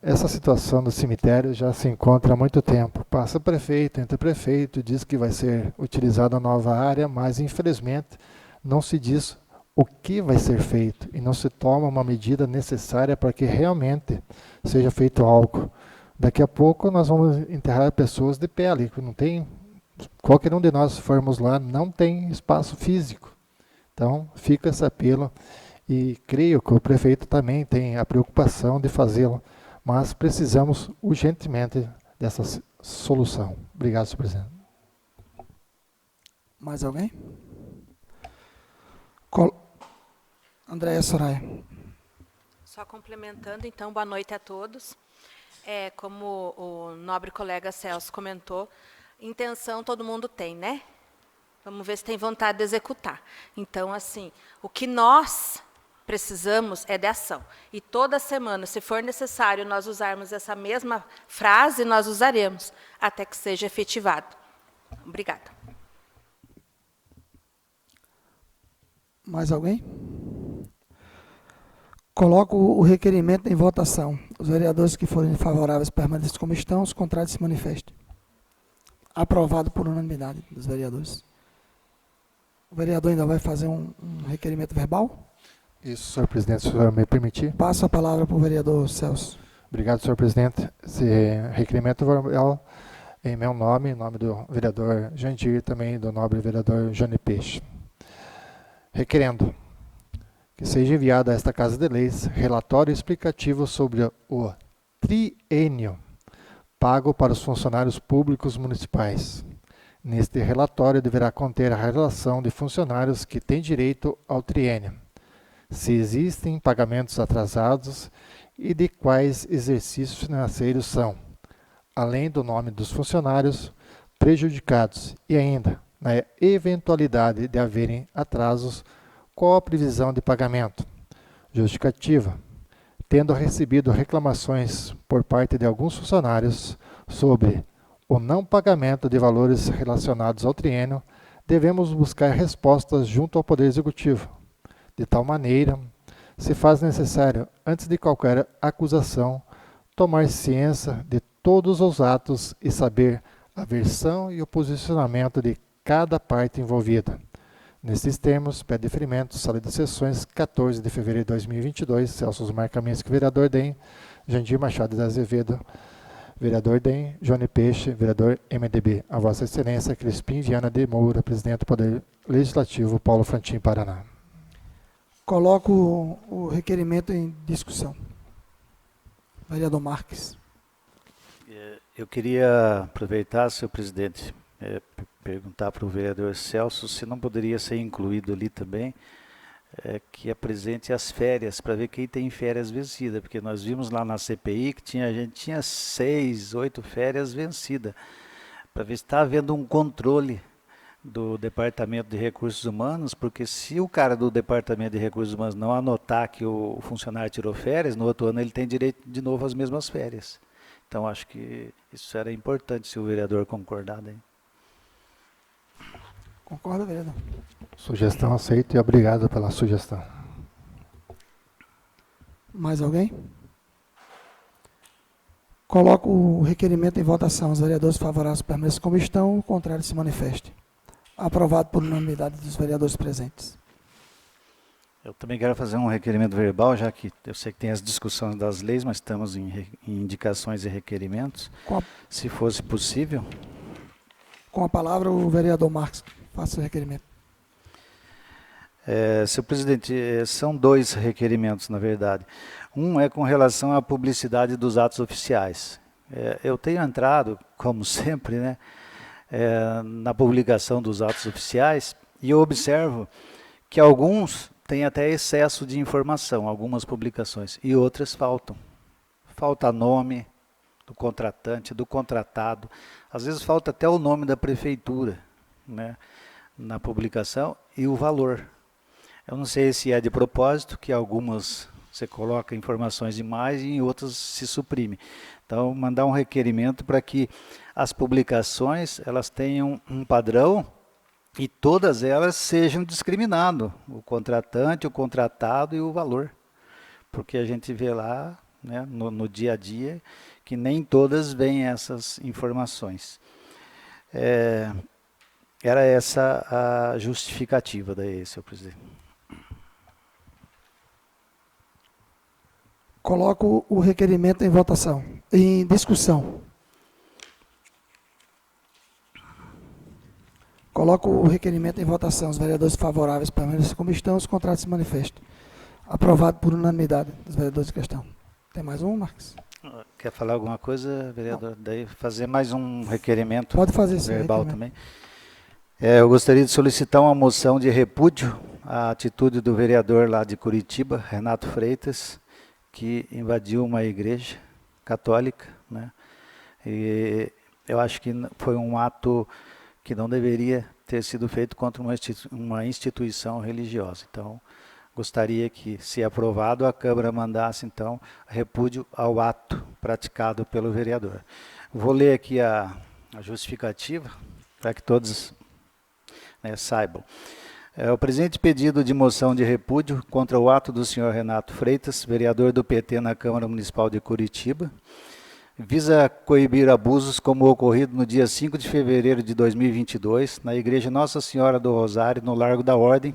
essa situação do cemitério já se encontra há muito tempo. Passa prefeito, entra prefeito, diz que vai ser utilizada a nova área, mas infelizmente não se diz o que vai ser feito e não se toma uma medida necessária para que realmente seja feito algo. Daqui a pouco nós vamos enterrar pessoas de pele, não tem, qualquer um de nós formos lá, não tem espaço físico. Então fica esse apelo e creio que o prefeito também tem a preocupação de fazê-lo, mas precisamos urgentemente dessa solução. Obrigado, senhor presidente. Mais alguém? Andréia Soraya. Só complementando, então, boa noite a todos. Como o nobre colega Celso comentou, intenção todo mundo tem, né? Vamos ver se tem vontade de executar. Então, assim, o que nós precisamos é de ação. E toda semana, se for necessário nós usarmos essa mesma frase, nós usaremos, até que seja efetivado. Obrigada. Mais alguém? Coloco o requerimento em votação. Os vereadores que forem favoráveis permaneçam como estão, os contrários se manifestem. Aprovado por unanimidade dos vereadores. O vereador ainda vai fazer um requerimento verbal? Isso, senhor presidente, se o senhor me permitir. Passo a palavra para o vereador Celso. Obrigado, senhor presidente. Esse requerimento verbal em meu nome, em nome do vereador Jandir, também do nobre vereador Johnny Peixe. Requerendo que seja enviado a esta Casa de Leis relatório explicativo sobre o triênio pago para os funcionários públicos municipais. Neste relatório deverá conter a relação de funcionários que têm direito ao triênio, se existem pagamentos atrasados e de quais exercícios financeiros são, além do nome dos funcionários prejudicados e ainda, na eventualidade de haverem atrasos, qual a previsão de pagamento. Justificativa. Tendo recebido reclamações por parte de alguns funcionários sobre o não pagamento de valores relacionados ao triênio, devemos buscar respostas junto ao Poder Executivo. De tal maneira, se faz necessário, antes de qualquer acusação, tomar ciência de todos os atos e saber a versão e o posicionamento de cada parte envolvida. Nesses termos, pede deferimento, sala de sessões, 14 de fevereiro de 2022, Celso Osmar Kaminski, vereador DEM, Jandir Machado de Azevedo, vereador DEM, Johnny Peixe, vereador MDB. A Vossa Excelência, Crispim Viana de Moura, presidente do Poder Legislativo, Paulo Frantim, Paraná. Coloco o requerimento em discussão. Vereador Marques. Eu queria aproveitar, senhor presidente, perguntar para o vereador Celso se não poderia ser incluído ali também, que apresente as férias, para ver quem tem férias vencidas, porque nós vimos lá na CPI que a gente tinha 6, 8 férias vencidas, para ver se está havendo um controle do Departamento de Recursos Humanos, porque se o cara do Departamento de Recursos Humanos não anotar que o funcionário tirou férias, no outro ano ele tem direito de novo às mesmas férias. Então, acho que isso era importante, se o vereador concordar. Hein? Concorda, vereador? Sugestão aceita e obrigado pela sugestão. Mais alguém? Coloco o requerimento em votação. Os vereadores favoráveis permaneçam como estão, o contrário se manifeste. Aprovado por unanimidade dos vereadores presentes. Eu também quero fazer um requerimento verbal, já que eu sei que tem as discussões das leis, mas estamos em indicações e requerimentos. Se fosse possível. Com a palavra, o vereador Marques faça o requerimento. Senhor presidente, são 2 requerimentos, na verdade. Um é com relação à publicidade dos atos oficiais. Eu tenho entrado, como sempre, né, na publicação dos atos oficiais, e eu observo que alguns têm até excesso de informação, algumas publicações, e outras faltam. Falta nome do contratante, do contratado, às vezes falta até o nome da prefeitura, né, na publicação, e o valor. Eu não sei se é de propósito, que algumas você coloca informações demais e em outras se suprime. Então, mandar um requerimento para que as publicações elas tenham um padrão e todas elas sejam discriminadas, o contratante, o contratado e o valor. Porque a gente vê lá, né, no dia a dia, que nem todas vêm essas informações. Era essa a justificativa daí, senhor presidente. Coloco o requerimento em votação, em discussão. Coloco o requerimento em votação. Os vereadores favoráveis permanecem como estão, os contrários se manifestam. Aprovado por unanimidade dos vereadores de questão. Tem mais um, Marcos? Quer falar alguma coisa, vereador? Não. Daí fazer mais um requerimento. Pode fazer esse verbal também. Eu gostaria de solicitar uma moção de repúdio à atitude do vereador lá de Curitiba, Renato Freitas, que invadiu uma igreja católica, né? E eu acho que foi um ato que não deveria ter sido feito contra uma instituição religiosa. Então, gostaria que, se aprovado, a Câmara mandasse, então, repúdio ao ato praticado pelo vereador. Vou ler aqui a justificativa, para que todos, né, saibam. O presente pedido de moção de repúdio contra o ato do senhor Renato Freitas, vereador do PT na Câmara Municipal de Curitiba, visa coibir abusos como o ocorrido no dia 5 de fevereiro de 2022, na Igreja Nossa Senhora do Rosário, no Largo da Ordem,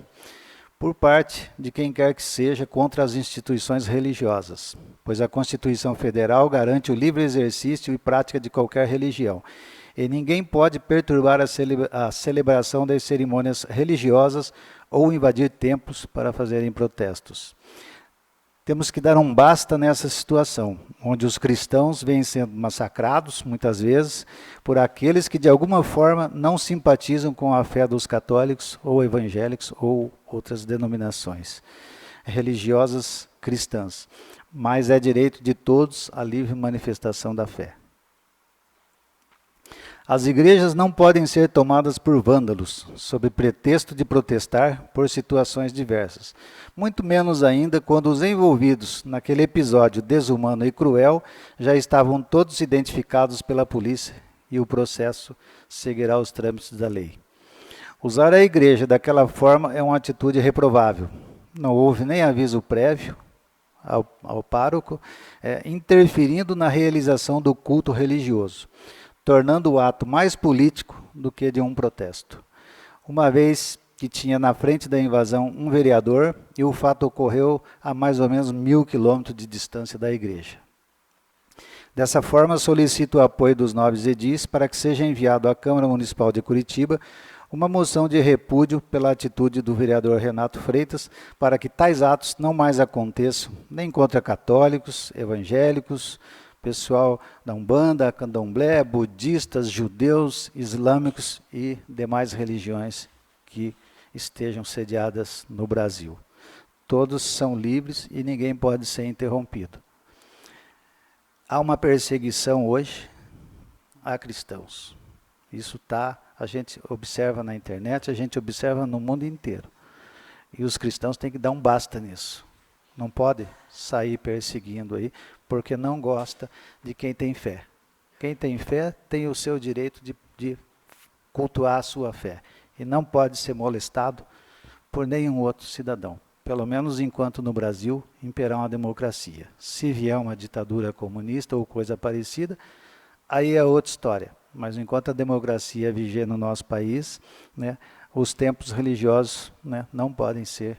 por parte de quem quer que seja contra as instituições religiosas, pois a Constituição Federal garante o livre exercício e prática de qualquer religião, e ninguém pode perturbar a celebração das cerimônias religiosas ou invadir templos para fazerem protestos. Temos que dar um basta nessa situação, onde os cristãos vêm sendo massacrados, muitas vezes, por aqueles que de alguma forma não simpatizam com a fé dos católicos ou evangélicos ou outras denominações religiosas cristãs. Mas é direito de todos a livre manifestação da fé. As igrejas não podem ser tomadas por vândalos, sob pretexto de protestar por situações diversas. Muito menos ainda quando os envolvidos naquele episódio desumano e cruel já estavam todos identificados pela polícia e o processo seguirá os trâmites da lei. Usar a igreja daquela forma é uma atitude reprovável. Não houve nem aviso prévio ao pároco, interferindo na realização do culto religioso, tornando o ato mais político do que de um protesto. Uma vez que tinha na frente da invasão um vereador e o fato ocorreu a mais ou menos 1.000 quilômetros de distância da igreja. Dessa forma, solicito o apoio dos nobres edis para que seja enviado à Câmara Municipal de Curitiba uma moção de repúdio pela atitude do vereador Renato Freitas para que tais atos não mais aconteçam, nem contra católicos, evangélicos, pessoal da Umbanda, Candomblé, budistas, judeus, islâmicos e demais religiões que estejam sediadas no Brasil. Todos são livres e ninguém pode ser interrompido. Há uma perseguição hoje a cristãos. Isso a gente observa na internet, a gente observa no mundo inteiro. E os cristãos têm que dar um basta nisso. Não pode sair perseguindo aí, porque não gosta de quem tem fé. Quem tem fé tem o seu direito de cultuar a sua fé. E não pode ser molestado por nenhum outro cidadão. Pelo menos enquanto no Brasil imperar uma democracia. Se vier uma ditadura comunista ou coisa parecida, aí é outra história. Mas enquanto a democracia viger no nosso país, né, os templos religiosos, né, não podem ser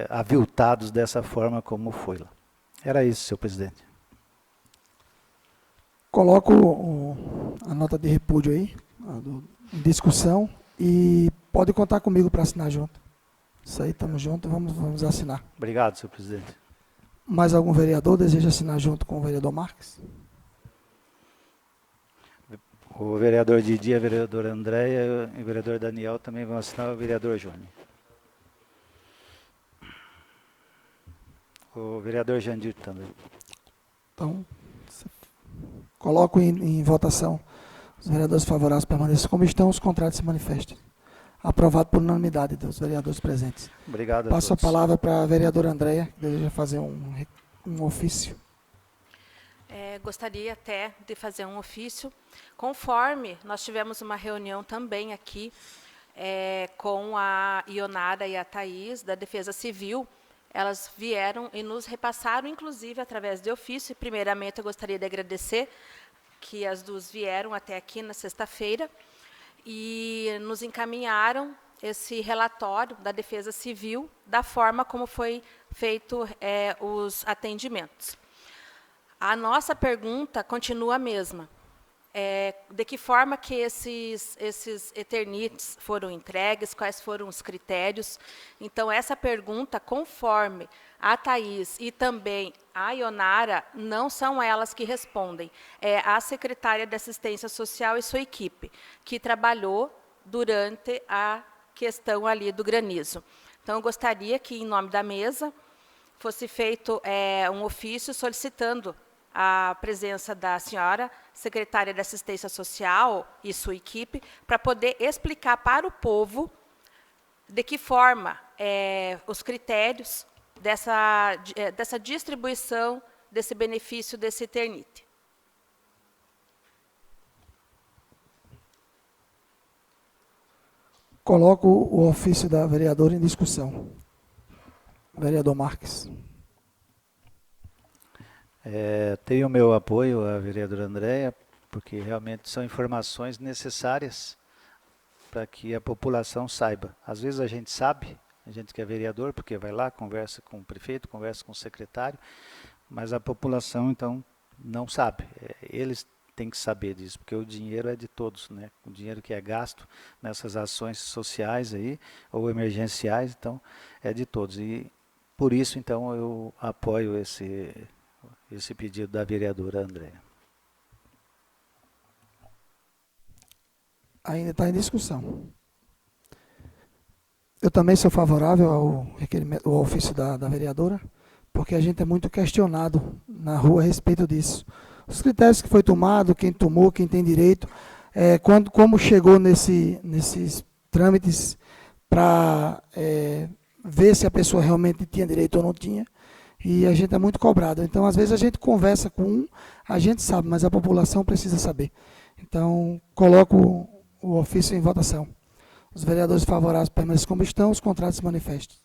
aviltados dessa forma como foi lá. Era isso, senhor presidente. Coloco a nota de repúdio aí, em discussão, e pode contar comigo para assinar junto. Isso aí, estamos juntos, vamos assinar. Obrigado, senhor presidente. Mais algum vereador deseja assinar junto com o vereador Marques? O vereador Didi, a vereadora Andréia e o vereador Daniel também vão assinar, o vereador Júnior. O vereador Jandir também. Então, coloco em votação. Os vereadores favoráveis permaneçam como estão, os contrários se manifestem. Aprovado por unanimidade dos vereadores presentes. Obrigado a Passo a todos. palavra para a vereadora Andréia, que deseja fazer um ofício. Gostaria até de fazer um ofício, conforme nós tivemos uma reunião também aqui com a Ionara e a Thaís, da Defesa Civil. Elas vieram e nos repassaram, inclusive, através de ofício. Primeiramente, eu gostaria de agradecer que as duas vieram até aqui na sexta-feira e nos encaminharam esse relatório da Defesa Civil, da forma como foi feito os atendimentos. A nossa pergunta continua a mesma. De que forma que esses eternites foram entregues, quais foram os critérios. Então, essa pergunta, conforme a Thaís e também a Ionara, não são elas que respondem. É a secretária de Assistência Social e sua equipe, que trabalhou durante a questão ali do granizo. Então, eu gostaria que, em nome da mesa, fosse feito um ofício solicitando a presença da senhora secretária de Assistência Social e sua equipe, para poder explicar para o povo de que forma os critérios dessa distribuição desse benefício desse Eternite. Coloco o ofício da vereadora em discussão. Vereador Marques. Tenho o meu apoio à vereadora Andréia, porque realmente são informações necessárias para que a população saiba. Às vezes a gente sabe, a gente que é vereador, porque vai lá, conversa com o prefeito, conversa com o secretário, mas a população, então, não sabe. Eles têm que saber disso, porque o dinheiro é de todos, né? O dinheiro que é gasto nessas ações sociais aí, ou emergenciais, então, é de todos. E por isso, então, eu apoio esse pedido da vereadora Andréia. Ainda está em discussão. Eu também sou favorável ao requerimento, ao ofício da vereadora, porque a gente é muito questionado na rua a respeito disso. Os critérios que foi tomado, quem tomou, quem tem direito, como chegou nesses trâmites para ver se a pessoa realmente tinha direito ou não tinha, e a gente é muito cobrado. Então, às vezes, a gente conversa com a gente sabe, mas a população precisa saber. Então, coloco o ofício em votação. Os vereadores favoráveis permanecem como estão, os contrários se manifestem.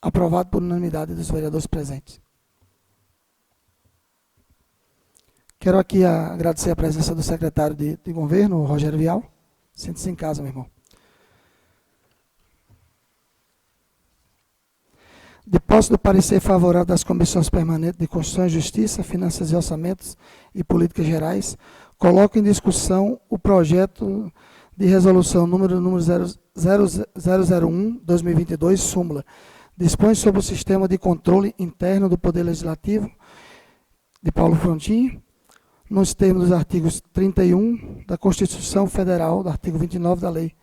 Aprovado por unanimidade dos vereadores presentes. Quero aqui agradecer a presença do secretário de governo, Rogério Vial. Sente-se em casa, meu irmão. De posse do parecer favorável das comissões permanentes de Constituição e Justiça, Finanças e Orçamentos e Políticas Gerais, coloco em discussão o projeto de resolução número 001/2022, súmula. Dispõe sobre o sistema de controle interno do Poder Legislativo de Paulo Frontin, nos termos dos artigos 31 da Constituição Federal, do artigo 29 da lei,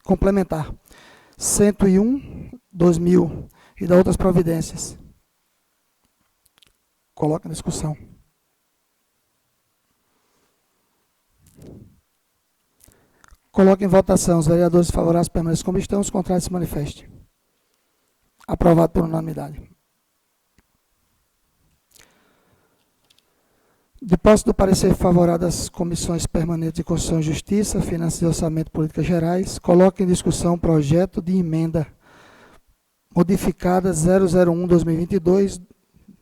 complementar 101/2000 e da outras providências. Coloca em discussão. Coloca em votação. Os vereadores favoráveis permanecem como estão, os contrários se manifestem. Aprovado por unanimidade. De posse do parecer favorável das comissões permanentes de Constituição e Justiça, Finanças e Orçamento e Políticas Gerais, coloca em discussão o projeto de emenda modificada 001/2022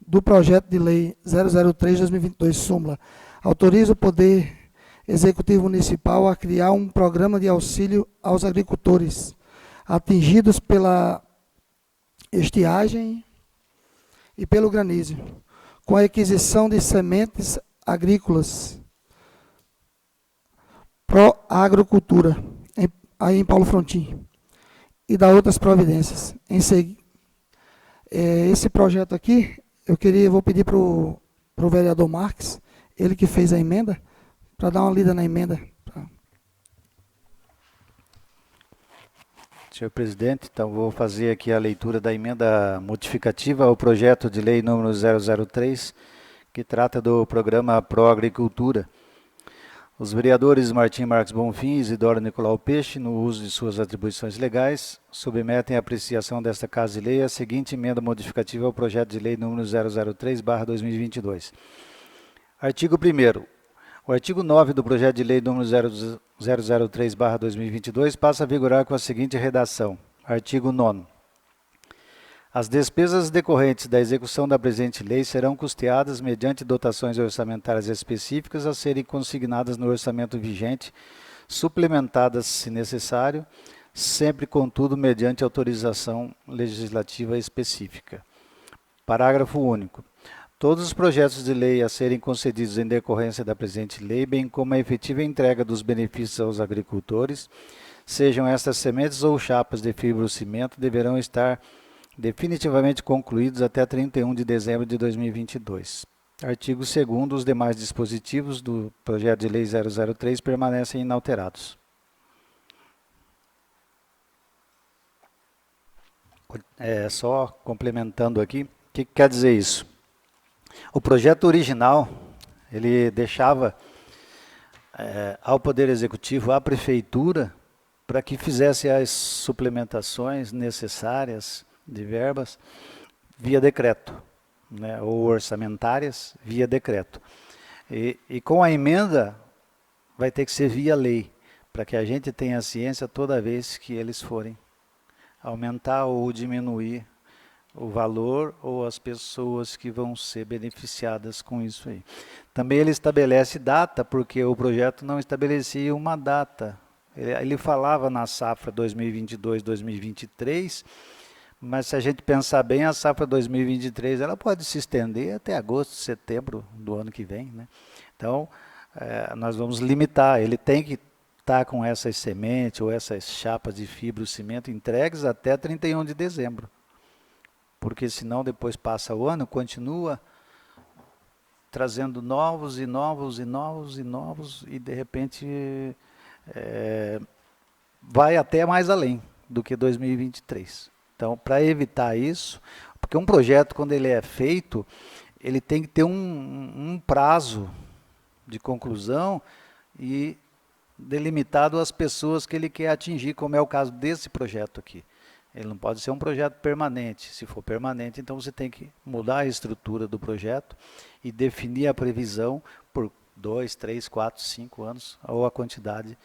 do projeto de lei 003/2022, súmula. Autoriza o Poder Executivo Municipal a criar um programa de auxílio aos agricultores atingidos pela estiagem e pelo granizo, com a aquisição de sementes agrícolas pró-agricultura, aí em Paulo Frontin, e da outras providências. Esse projeto aqui, vou pedir para o vereador Marques, ele que fez a emenda, para dar uma lida na emenda. Senhor presidente, então vou fazer aqui a leitura da emenda modificativa ao projeto de lei número 003, que trata do programa Pro Agricultura. Os vereadores Martim Marques Bonfim e Isidoro Nicolau Peixe, no uso de suas atribuições legais, submetem à apreciação desta Casa de Lei a seguinte emenda modificativa ao projeto de lei número 003/2022. Artigo 1º. O artigo 9 do projeto de lei número 003/2022 passa a vigorar com a seguinte redação. Artigo 9º. As despesas decorrentes da execução da presente lei serão custeadas mediante dotações orçamentárias específicas a serem consignadas no orçamento vigente, suplementadas, se necessário, sempre, contudo, mediante autorização legislativa específica. Parágrafo único. Todos os projetos de lei a serem concedidos em decorrência da presente lei, bem como a efetiva entrega dos benefícios aos agricultores, sejam estas sementes ou chapas de fibrocimento, deverão estar definitivamente concluídos até 31 de dezembro de 2022. Artigo 2º. Os demais dispositivos do projeto de lei 003 permanecem inalterados. Só complementando aqui, que quer dizer isso? O projeto original, ele deixava ao Poder Executivo, à Prefeitura, para que fizesse as suplementações necessárias de verbas via decreto, né, ou orçamentárias via decreto. E com a emenda vai ter que ser via lei, para que a gente tenha ciência toda vez que eles forem aumentar ou diminuir o valor ou as pessoas que vão ser beneficiadas com isso aí. Também ele estabelece data, porque o projeto não estabelecia uma data. Ele falava na safra 2022-2023, mas se a gente pensar bem, a safra 2023 ela pode se estender até agosto, setembro do ano que vem, né? Então, nós vamos limitar. Ele tem que estar com essas sementes ou essas chapas de fibrocimento entregues até 31 de dezembro. Porque senão depois passa o ano, continua trazendo novos e novos e novos e novos e de repente vai até mais além do que 2023. Então, para evitar isso, porque um projeto, quando ele é feito, ele tem que ter um prazo de conclusão e delimitado às pessoas que ele quer atingir, como é o caso desse projeto aqui. Ele não pode ser um projeto permanente. Se for permanente, então você tem que mudar a estrutura do projeto e definir a previsão por 2, 3, 4, 5 anos, ou a quantidade,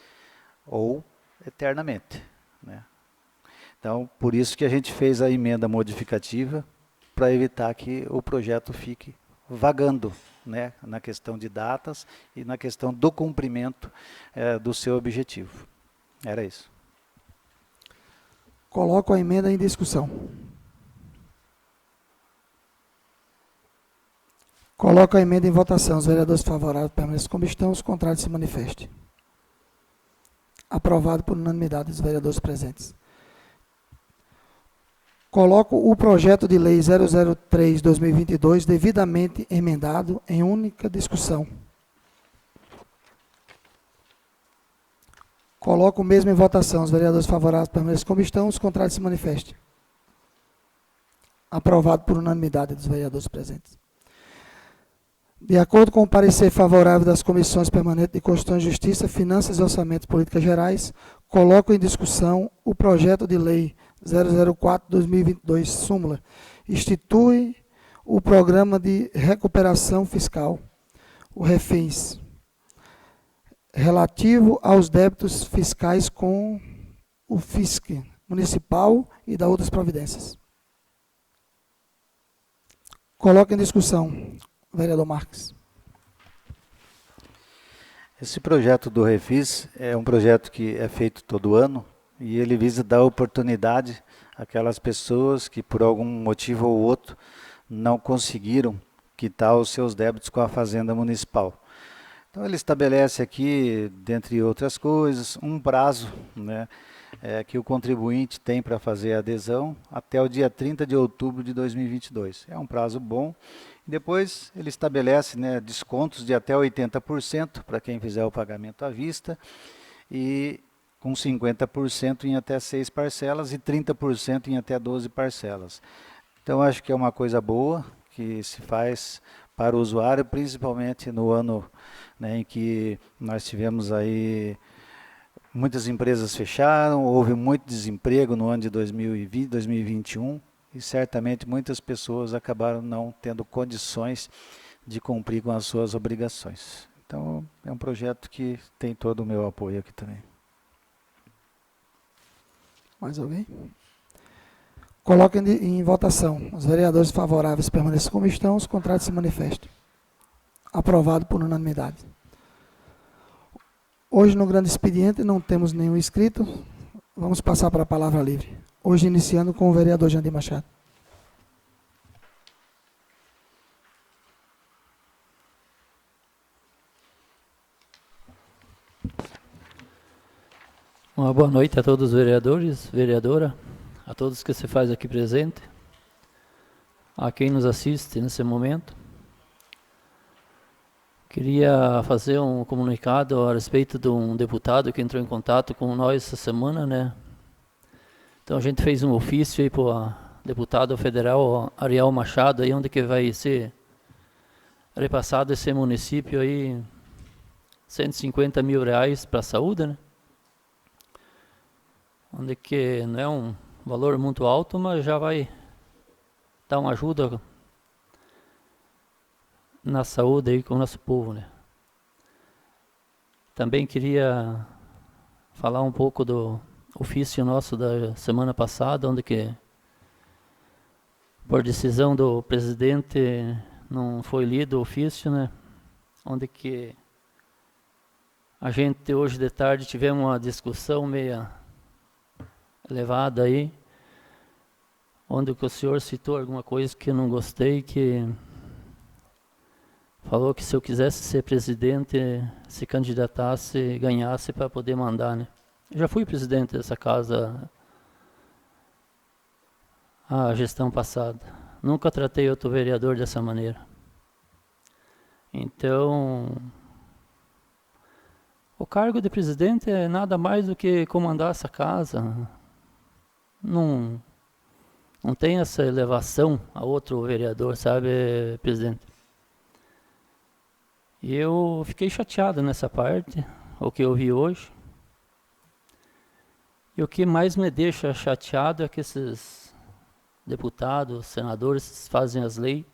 ou eternamente, né? Então, por isso que a gente fez a emenda modificativa, para evitar que o projeto fique vagando, né, na questão de datas e na questão do cumprimento do seu objetivo. Era isso. Coloco a emenda em discussão. Coloco a emenda em votação. Os vereadores favoráveis permaneçam como estão, os contrários se manifestem. Aprovado por unanimidade dos vereadores presentes. Coloco o projeto de lei 003/2022 devidamente emendado em única discussão. Coloco o mesmo em votação. Os vereadores favoráveis permaneçam como estão, os contrários se manifestem. Aprovado por unanimidade dos vereadores presentes. De acordo com o parecer favorável das comissões permanentes de Constituição e Justiça, Finanças e Orçamento e Políticas Gerais, coloco em discussão o projeto de lei 004/2022, súmula, institui o Programa de Recuperação Fiscal, o REFIS, relativo aos débitos fiscais com o FISC municipal e da outras providências. Coloco em discussão. Vereador Marques. Esse projeto do Refis é um projeto que é feito todo ano e ele visa dar oportunidade àquelas pessoas que por algum motivo ou outro não conseguiram quitar os seus débitos com a Fazenda Municipal. Então ele estabelece aqui, dentre outras coisas, um prazo, né, que o contribuinte tem para fazer a adesão até o dia 30 de outubro de 2022. É um prazo bom. Depois ele estabelece, né, descontos de até 80% para quem fizer o pagamento à vista e com 50% em até 6 parcelas e 30% em até 12 parcelas. Então acho que é uma coisa boa que se faz para o usuário, principalmente no ano, né, em que nós tivemos aí muitas empresas fecharam, houve muito desemprego no ano de 2020, 2021. E certamente muitas pessoas acabaram não tendo condições de cumprir com as suas obrigações. Então, é um projeto que tem todo o meu apoio aqui também. Mais alguém? Coloque em votação. Os vereadores favoráveis permaneçam como estão, os contrários se manifestem. Aprovado por unanimidade. Hoje, no grande expediente, não temos nenhum inscrito. Vamos passar para a palavra livre. Hoje, iniciando com o vereador Jandir Machado. Uma boa noite a todos os vereadores, vereadora, a todos que se faz aqui presente, a quem nos assiste nesse momento. Queria fazer um comunicado a respeito de um deputado que entrou em contato com nós essa semana, né? Então a gente fez um ofício aí para deputado federal Ariel Machado, aí onde que vai ser repassado esse município aí 150 mil reais para a saúde, né? Onde que não é um valor muito alto, mas já vai dar uma ajuda na saúde aí com o nosso povo, né? Também queria falar um pouco do ofício nosso da semana passada, onde que, por decisão do presidente, não foi lido o ofício, né? Onde que a gente hoje de tarde tivemos uma discussão meia elevada aí, onde que o senhor citou alguma coisa que eu não gostei, que falou que se eu quisesse ser presidente, se candidatasse e ganhasse para poder mandar, né? Eu já fui presidente dessa casa a gestão passada. Nunca tratei outro vereador dessa maneira. Então, o cargo de presidente é nada mais do que comandar essa casa. Não tem essa elevação a outro vereador, sabe, presidente? E eu fiquei chateado nessa parte, o que eu vi hoje. E o que mais me deixa chateado é que esses deputados, senadores fazem as leis,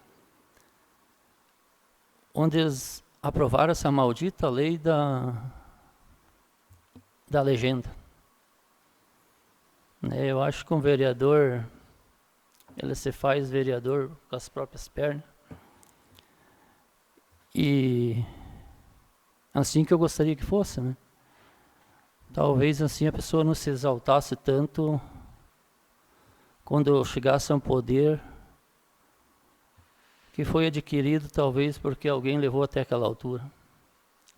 onde eles aprovaram essa maldita lei da legenda. Eu acho que um vereador, ele se faz vereador com as próprias pernas. E assim que eu gostaria que fosse, né? Talvez assim a pessoa não se exaltasse tanto quando chegasse a um poder que foi adquirido talvez porque alguém levou até aquela altura.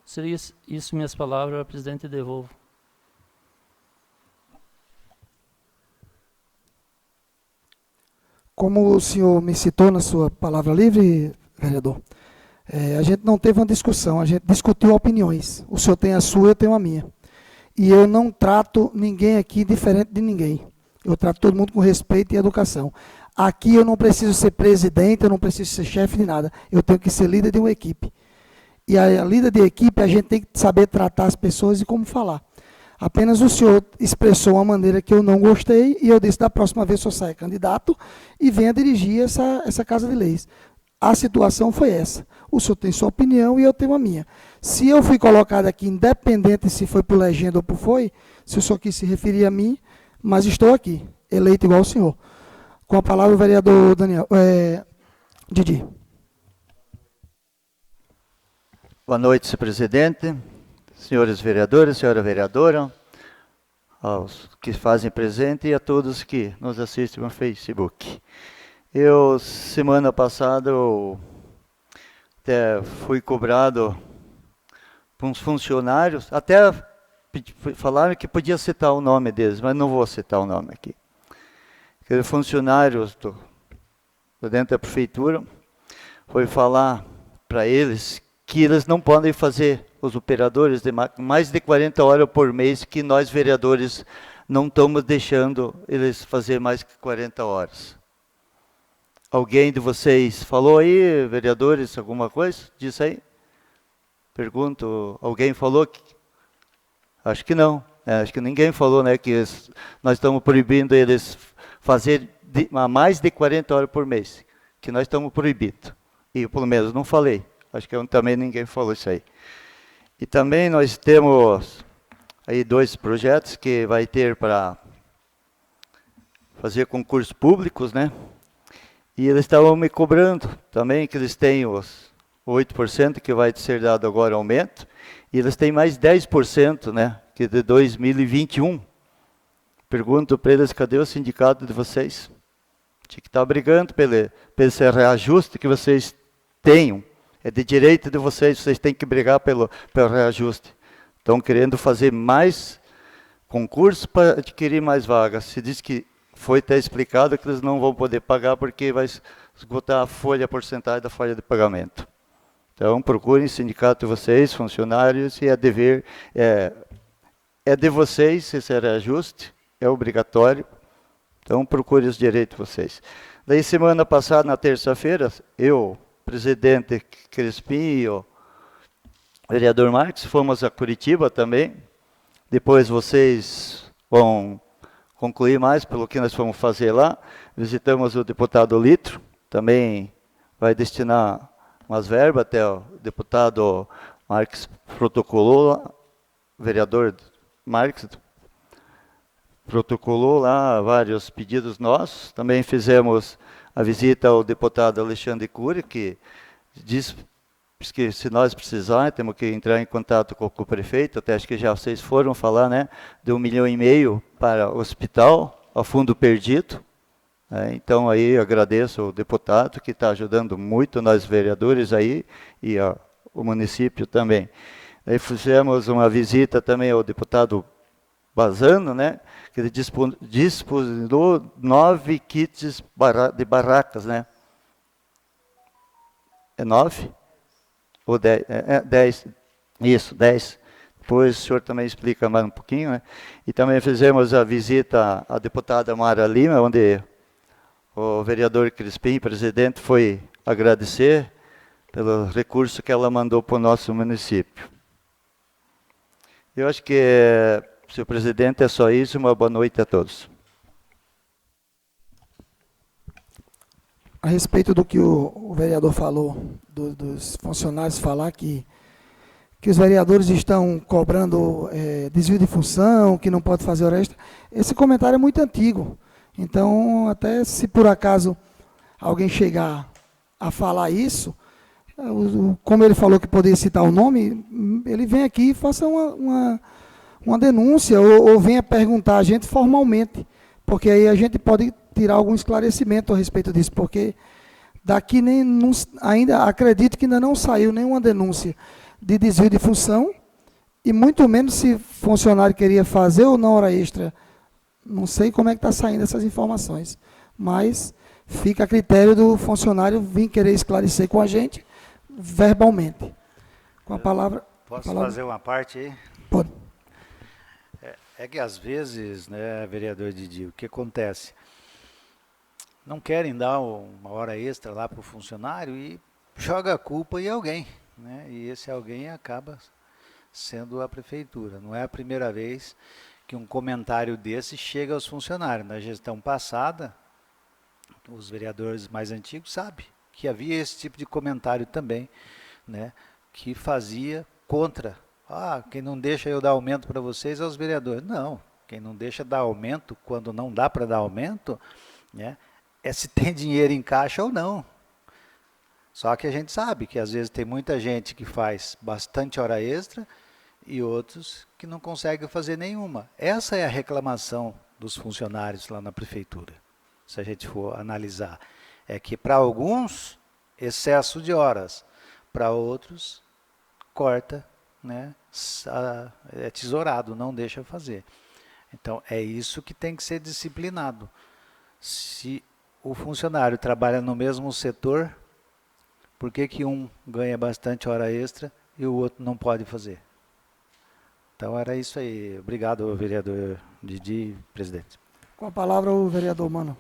Seria isso minhas palavras, presidente, devolvo. Como o senhor me citou na sua palavra livre, vereador, a gente não teve uma discussão, a gente discutiu opiniões. O senhor tem a sua, eu tenho a minha. E eu não trato ninguém aqui diferente de ninguém. Eu trato todo mundo com respeito e educação. Aqui eu não preciso ser presidente, eu não preciso ser chefe de nada. Eu tenho que ser líder de uma equipe. E a líder de equipe, a gente tem que saber tratar as pessoas e como falar. Apenas o senhor expressou uma maneira que eu não gostei e eu disse, da próxima vez o senhor saia candidato e venha dirigir essa Casa de Leis. A situação foi essa. O senhor tem sua opinião e eu tenho a minha. Se eu fui colocado aqui, independente se foi por legenda ou por foi, se o senhor quis se referir a mim, mas estou aqui, eleito igual o senhor. Com a palavra o vereador Didi. Boa noite, senhor presidente, senhores vereadores, senhora vereadora, aos que fazem presente e a todos que nos assistem no Facebook. Semana passada, até fui cobrado por uns funcionários, até falaram que podia citar o nome deles, mas não vou citar o nome aqui. Aqueles funcionários dentro da prefeitura, foi falar para eles que eles não podem fazer, os operadores, de mais de 40 horas por mês, que nós vereadores não estamos deixando eles fazer mais que 40 horas. Alguém de vocês falou aí, vereadores, alguma coisa disso aí? Pergunto, alguém falou? Acho que não. Acho que ninguém falou, né, que nós estamos proibindo eles fazer mais de 40 horas por mês, que nós estamos proibindo. E pelo menos não falei. Acho que também ninguém falou isso aí. E também nós temos aí 2 projetos que vai ter para fazer concursos públicos, né? E eles estavam me cobrando também que eles têm os 8% que vai ser dado agora aumento, e eles têm mais 10%, né, que de 2021. Pergunto para eles, cadê o sindicato de vocês? Tinha que estar brigando pelo esse reajuste que vocês tenham. É de direito de vocês têm que brigar pelo reajuste. Estão querendo fazer mais concursos para adquirir mais vagas. Se diz que foi até explicado que eles não vão poder pagar porque vai esgotar a porcentagem da folha de pagamento. Então, procurem o sindicato de vocês, funcionários, e é de vocês esse reajuste, é obrigatório, Então, procure os direitos de vocês. Daí, semana passada, na terça-feira, eu, presidente Crispim e o vereador Marques, fomos a Curitiba também. Depois vocês vão concluir mais pelo que nós fomos fazer lá. Visitamos o deputado Litro, também vai destinar umas verbas, até o deputado Marques protocolou, vereador Marques protocolou lá vários pedidos nossos. Também fizemos a visita ao deputado Alexandre Cury, que diz que se nós precisarmos, temos que entrar em contato com o prefeito, até acho que já vocês foram falar, né, de 1,5 milhão para o hospital, a fundo perdido. Então, aí, agradeço ao deputado, que está ajudando muito nós vereadores aí, e o município também. Aí fizemos uma visita também ao deputado Bazano, né, que ele disponibilizou 9 kits de barracas, né? É 9? Ou 10? 10. Isso, 10. Depois o senhor também explica mais um pouquinho, né? E também fizemos a visita à deputada Mara Lima, onde o vereador Crispim, presidente, foi agradecer pelo recurso que ela mandou para o nosso município. Eu acho que, senhor presidente, é só isso. Uma boa noite a todos. A respeito do que o vereador falou, dos funcionários falar que os vereadores estão cobrando desvio de função, que não pode fazer hora extra, esse comentário é muito antigo. Então, até se por acaso alguém chegar a falar isso, como ele falou que poderia citar o nome, ele vem aqui e faça uma denúncia ou venha perguntar a gente formalmente, porque aí a gente pode tirar algum esclarecimento a respeito disso, porque daqui ainda acredito que ainda não saiu nenhuma denúncia de desvio de função, e muito menos se funcionário queria fazer ou não hora extra. Não sei como é que está saindo essas informações, mas fica a critério do funcionário vir querer esclarecer com a gente verbalmente. Com a palavra... Posso fazer uma parte aí? Pode. É que às vezes, né, vereador Didi, o que acontece? Não querem dar uma hora extra lá para o funcionário e joga a culpa em alguém, né? E esse alguém acaba sendo a prefeitura. Não é a primeira vez que um comentário desse chega aos funcionários. Na gestão passada, os vereadores mais antigos sabem que havia esse tipo de comentário também, né, que fazia contra. Quem não deixa eu dar aumento para vocês é os vereadores. Não, quem não deixa dar aumento quando não dá para dar aumento, né, é se tem dinheiro em caixa ou não. Só que a gente sabe que às vezes tem muita gente que faz bastante hora extra e outros que não conseguem fazer nenhuma. Essa é a reclamação dos funcionários lá na prefeitura, se a gente for analisar. É que para alguns, excesso de horas, para outros, corta, né, é tesourado, não deixa fazer. Então, é isso que tem que ser disciplinado. Se o funcionário trabalha no mesmo setor, por que um ganha bastante hora extra e o outro não pode fazer? Então, era isso aí. Obrigado, vereador Didi, presidente. Com a palavra, o vereador Mano.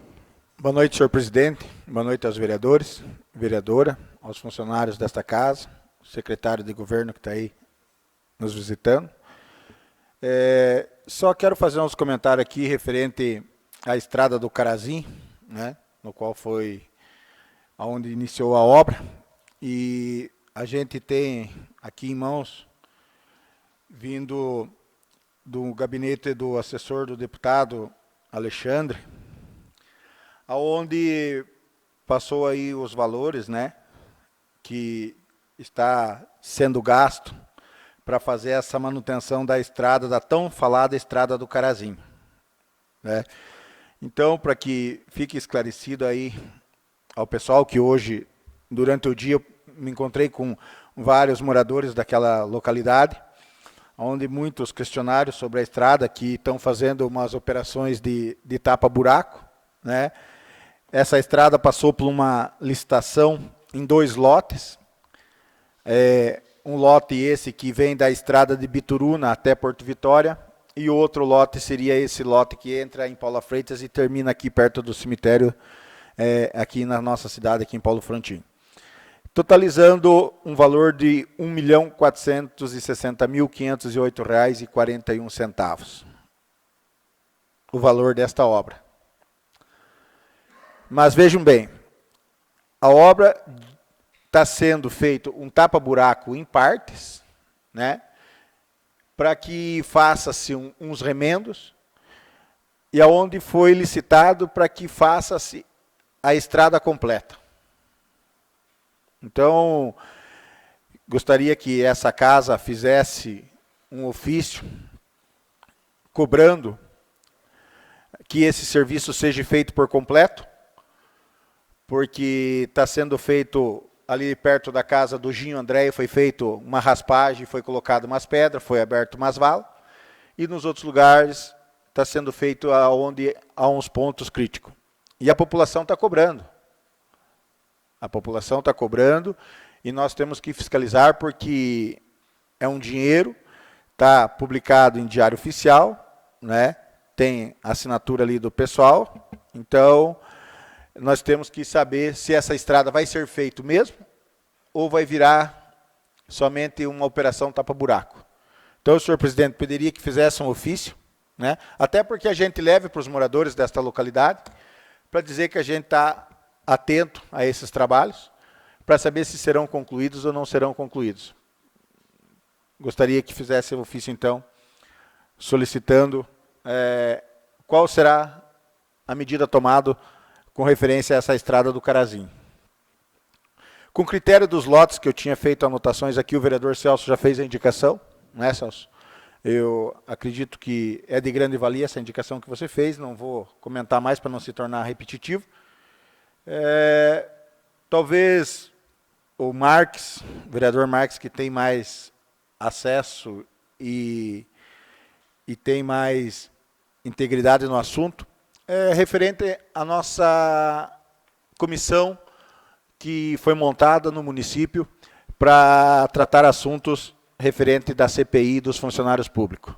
Boa noite, senhor presidente. Boa noite aos vereadores, vereadora, aos funcionários desta casa, secretário de governo que está aí nos visitando. Só quero fazer uns comentários aqui referente à estrada do Carazim, né, no qual foi onde iniciou a obra. E a gente tem aqui em mãos, vindo do gabinete do assessor do deputado Alexandre, aonde passou aí os valores, né, que está sendo gasto para fazer essa manutenção da estrada, da tão falada estrada do Carazim, né? Então, para que fique esclarecido aí ao pessoal que hoje, durante o dia, eu me encontrei com vários moradores daquela localidade, onde muitos questionários sobre a estrada, que estão fazendo umas operações de tapa-buraco, né? Essa estrada passou por uma licitação em 2 lotes. Um lote esse que vem da estrada de Bituruna até Porto Vitória, e o outro lote seria esse lote que entra em Paula Freitas e termina aqui perto do cemitério, aqui na nossa cidade, aqui em Paulo Frontin. Totalizando um valor de R$ 1.460.508,41. O valor desta obra. Mas vejam bem, a obra está sendo feito um tapa-buraco em partes, né, para que faça-se uns remendos, e aonde foi licitado para que faça-se a estrada completa. Então, gostaria que essa casa fizesse um ofício cobrando que esse serviço seja feito por completo, porque está sendo feito ali perto da casa do Ginho André, foi feito uma raspagem, foi colocado umas pedras, foi aberto umas valas, e nos outros lugares está sendo feito onde há uns pontos críticos. E a população está cobrando. A população está cobrando e nós temos que fiscalizar porque é um dinheiro, está publicado em Diário Oficial, né? Tem a assinatura ali do pessoal, então nós temos que saber se essa estrada vai ser feita mesmo ou vai virar somente uma operação tapa-buraco. Então, senhor presidente, pediria que fizesse um ofício, né? Até porque a gente leve para os moradores desta localidade, para dizer que a gente está atento a esses trabalhos, para saber se serão concluídos ou não serão concluídos. Gostaria que fizesse o ofício, então, solicitando qual será a medida tomada com referência a essa estrada do Carazinho. Com critério dos lotes que eu tinha feito anotações aqui, o vereador Celso já fez a indicação, não é, Celso? Eu acredito que é de grande valia essa indicação que você fez, não vou comentar mais para não se tornar repetitivo. Talvez o Marques, o vereador Marques, que tem mais acesso e tem mais integridade no assunto, referente à nossa comissão que foi montada no município para tratar assuntos referente da CPI dos funcionários públicos.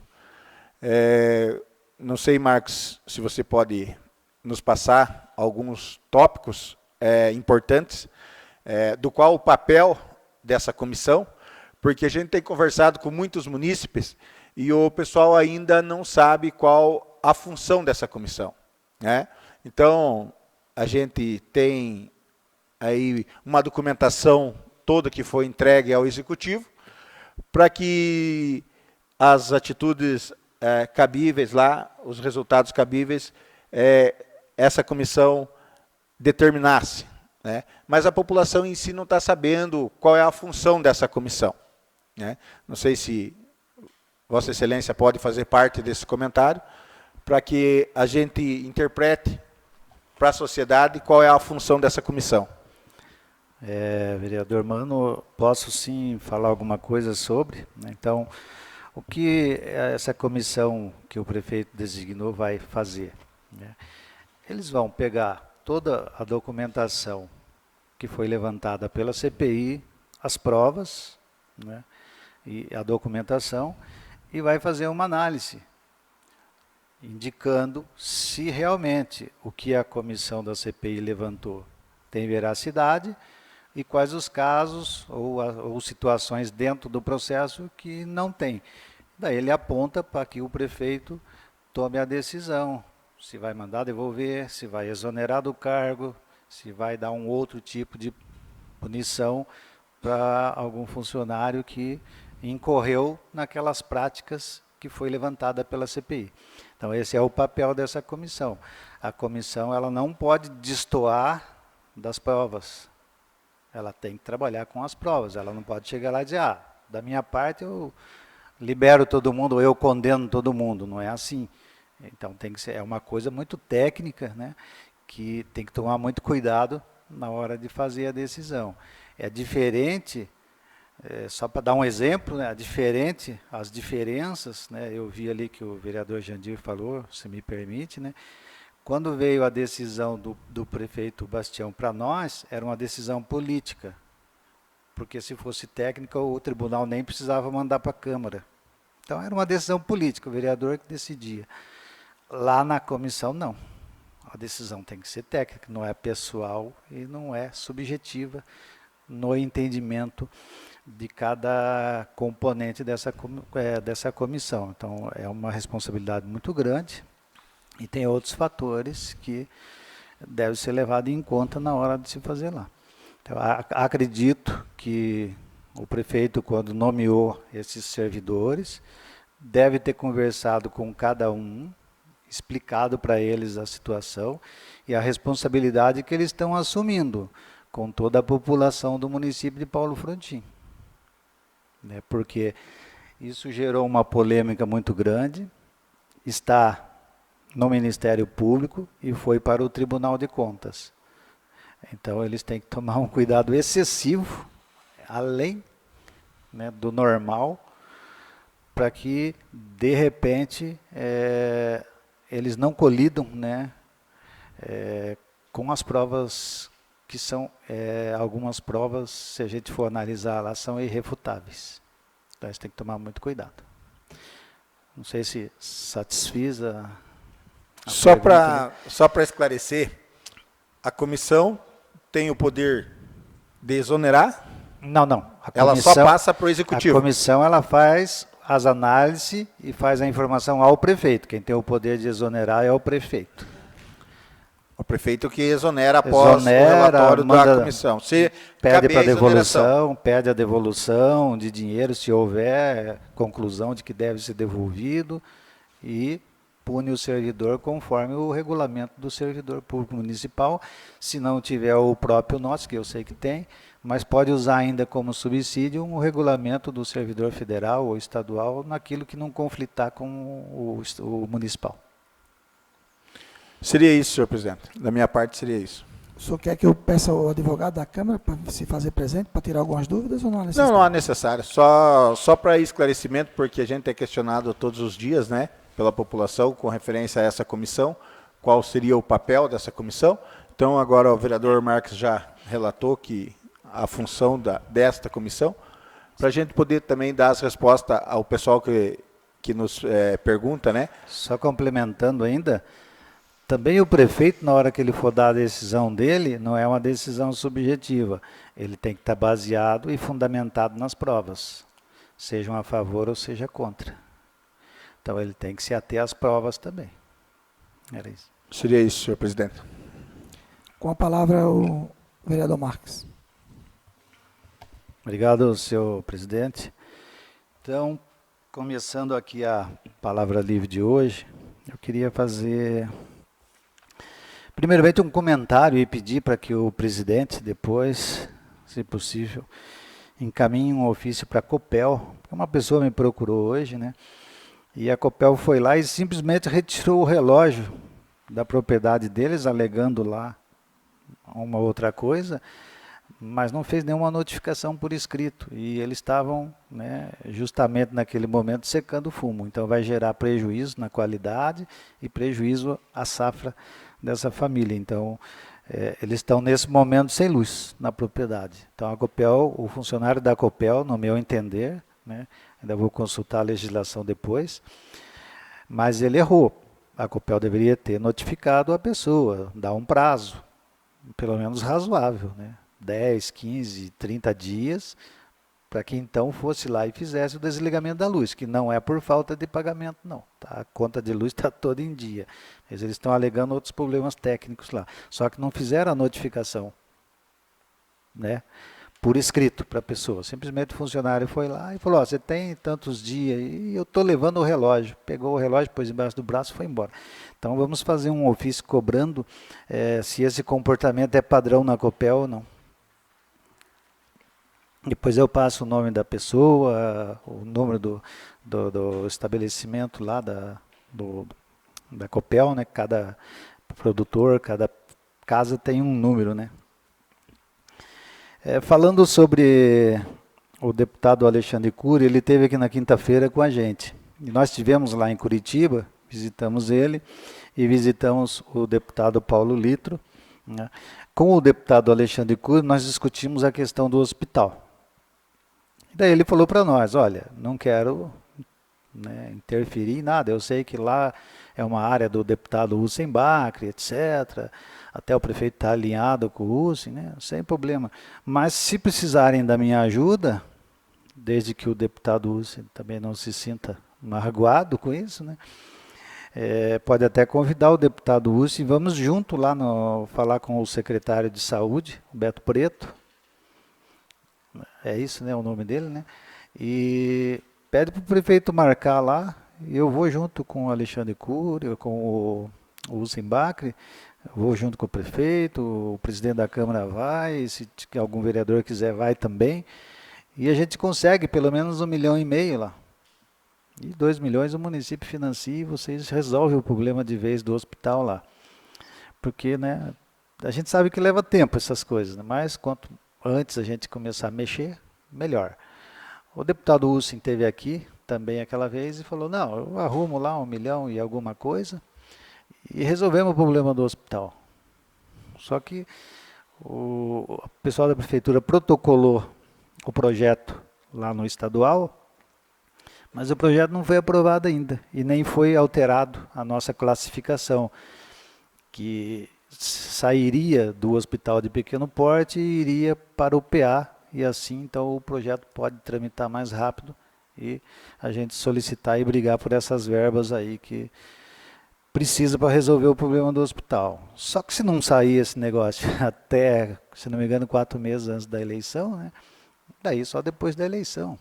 Não sei, Marcos, se você pode nos passar alguns tópicos importantes, do qual o papel dessa comissão, porque a gente tem conversado com muitos munícipes e o pessoal ainda não sabe qual a função dessa comissão, né? Então, a gente tem aí uma documentação toda que foi entregue ao Executivo, para que as atitudes cabíveis lá, os resultados cabíveis, essa comissão determinasse, né? Mas a população em si não está sabendo qual é a função dessa comissão, né? Não sei se Vossa Excelência pode fazer parte desse comentário, para que a gente interprete para a sociedade qual é a função dessa comissão. Vereador Mano, posso sim falar alguma coisa sobre, né? Então, o que essa comissão que o prefeito designou vai fazer, né? Eles vão pegar toda a documentação que foi levantada pela CPI, as provas, né, e a documentação, e vai fazer uma análise, indicando se realmente o que a comissão da CPI levantou tem veracidade e quais os casos ou situações dentro do processo que não tem. Daí ele aponta para que o prefeito tome a decisão, se vai mandar devolver, se vai exonerar do cargo, se vai dar um outro tipo de punição para algum funcionário que incorreu naquelas práticas que foi levantada pela CPI. Então, esse é o papel dessa comissão. A comissão ela não pode destoar das provas. Ela tem que trabalhar com as provas. Ela não pode chegar lá e dizer, da minha parte eu libero todo mundo, ou eu condeno todo mundo. Não é assim. Então, tem que ser, é uma coisa muito técnica, né, que tem que tomar muito cuidado na hora de fazer a decisão. É diferente, só para dar um exemplo, né, as diferenças, né, eu vi ali que o vereador Jandir falou, se me permite, né, quando veio a decisão do prefeito Bastião para nós, era uma decisão política, porque se fosse técnica, o tribunal nem precisava mandar para a Câmara. Então era uma decisão política, o vereador que decidia. Lá na comissão, não. A decisão tem que ser técnica, não é pessoal e não é subjetiva no entendimento de cada componente dessa comissão. Então, é uma responsabilidade muito grande e tem outros fatores que devem ser levados em conta na hora de se fazer lá. Então, acredito que o prefeito, quando nomeou esses servidores, deve ter conversado com cada um, explicado para eles a situação e a responsabilidade que eles estão assumindo com toda a população do município de Paulo Frontin. Né? Porque isso gerou uma polêmica muito grande, está no Ministério Público e foi para o Tribunal de Contas. Então eles têm que tomar um cuidado excessivo, além, né, do normal, para que, de repente, eles não colidam, né, com as provas que são, algumas provas, se a gente for analisar lá, são irrefutáveis. Então, eles têm que tomar muito cuidado. Não sei se satisfiz a Só para esclarecer, a comissão tem o poder de exonerar? Não, não. Ela só passa para o executivo. A comissão ela faz as análises e faz a informação ao prefeito. Quem tem o poder de exonerar é o prefeito. O prefeito que exonera após o relatório da comissão. Se pede para devolução, pede a devolução de dinheiro, se houver conclusão de que deve ser devolvido, e pune o servidor conforme o regulamento do servidor público municipal. Se não tiver o próprio nosso, que eu sei que tem, mas pode usar ainda como subsídio um regulamento do servidor federal ou estadual naquilo que não conflitar com o municipal. Seria isso, senhor presidente. Da minha parte, seria isso. O senhor quer que eu peça ao advogado da Câmara para se fazer presente, para tirar algumas dúvidas ou não é necessário? Não há necessário. Só para esclarecimento, porque a gente é questionado todos os dias, né, pela população com referência a essa comissão, qual seria o papel dessa comissão. Então, agora o vereador Marques já relatou que a função desta comissão, para a gente poder também dar as respostas ao pessoal que nos pergunta, né? Só complementando ainda, também o prefeito, na hora que ele for dar a decisão dele, não é uma decisão subjetiva. Ele tem que estar baseado e fundamentado nas provas, sejam a favor ou seja contra. Então ele tem que se ater às provas também. Era isso. Seria isso, senhor presidente. Com a palavra o vereador Marques. Obrigado, senhor presidente. Então, começando aqui a palavra livre de hoje, eu queria fazer, primeiramente, um comentário e pedir para que o presidente, depois, se possível, encaminhe um ofício para a Copel, porque uma pessoa me procurou hoje, né? E a Copel foi lá e simplesmente retirou o relógio da propriedade deles, alegando lá uma outra coisa, mas não fez nenhuma notificação por escrito. E eles estavam, né, justamente naquele momento secando fumo. Então vai gerar prejuízo na qualidade e prejuízo à safra dessa família. Então eles estão nesse momento sem luz na propriedade. Então a Copel, o funcionário da Copel, no meu entender, né, ainda vou consultar a legislação depois, mas ele errou. A Copel deveria ter notificado a pessoa, dar um prazo, pelo menos razoável, né? 10, 15, 30 dias, para que então fosse lá e fizesse o desligamento da luz, que não é por falta de pagamento, não. Tá? A conta de luz está toda em dia. Mas eles estão alegando outros problemas técnicos lá. Só que não fizeram a notificação, né, por escrito para a pessoa. Simplesmente o funcionário foi lá e falou, ó, você tem tantos dias e eu estou levando o relógio. Pegou o relógio, pôs embaixo do braço e foi embora. Então vamos fazer um ofício cobrando se esse comportamento é padrão na Copel ou não. Depois eu passo o nome da pessoa, o número do estabelecimento lá da Copel, né? Cada produtor, cada casa tem um número, né? Falando sobre o deputado Alexandre Cury, ele esteve aqui na quinta-feira com a gente. E nós estivemos lá em Curitiba, visitamos ele e visitamos o deputado Paulo Litro, né? Com o deputado Alexandre Cury, nós discutimos a questão do hospital. Daí ele falou para nós, olha, não quero né, interferir em nada. Eu sei que lá é uma área do deputado Hussein Bacri, etc. Até o prefeito está alinhado com o Hussein, né, sem problema. Mas se precisarem da minha ajuda, desde que o deputado Hussein também não se sinta magoado com isso, né, pode até convidar o deputado Hussein, vamos junto lá falar com o secretário de saúde, Beto Preto, é isso, né, o nome dele, né, e pede para o prefeito marcar lá, e eu vou junto com o Alexandre Cury, com o Hussein Bacri, vou junto com o prefeito, o presidente da Câmara vai, se algum vereador quiser vai também, e a gente consegue pelo menos 1,5 milhão lá. E 2 milhões o município financia e vocês resolvem o problema de vez do hospital lá. Porque, né, a gente sabe que leva tempo essas coisas, né, mas quanto antes a gente começar a mexer, melhor. O deputado Hussein esteve aqui também aquela vez e falou, não, eu arrumo lá 1 milhão e alguma coisa e resolvemos o problema do hospital. Só que o pessoal da prefeitura protocolou o projeto lá no estadual, mas o projeto não foi aprovado ainda e nem foi alterado a nossa classificação, que sairia do hospital de pequeno porte e iria para o PA, e assim então o projeto pode tramitar mais rápido e a gente solicitar e brigar por essas verbas aí que precisa para resolver o problema do hospital. Só que se não sair esse negócio até, se não me engano, 4 meses antes da eleição, né, daí só depois da eleição.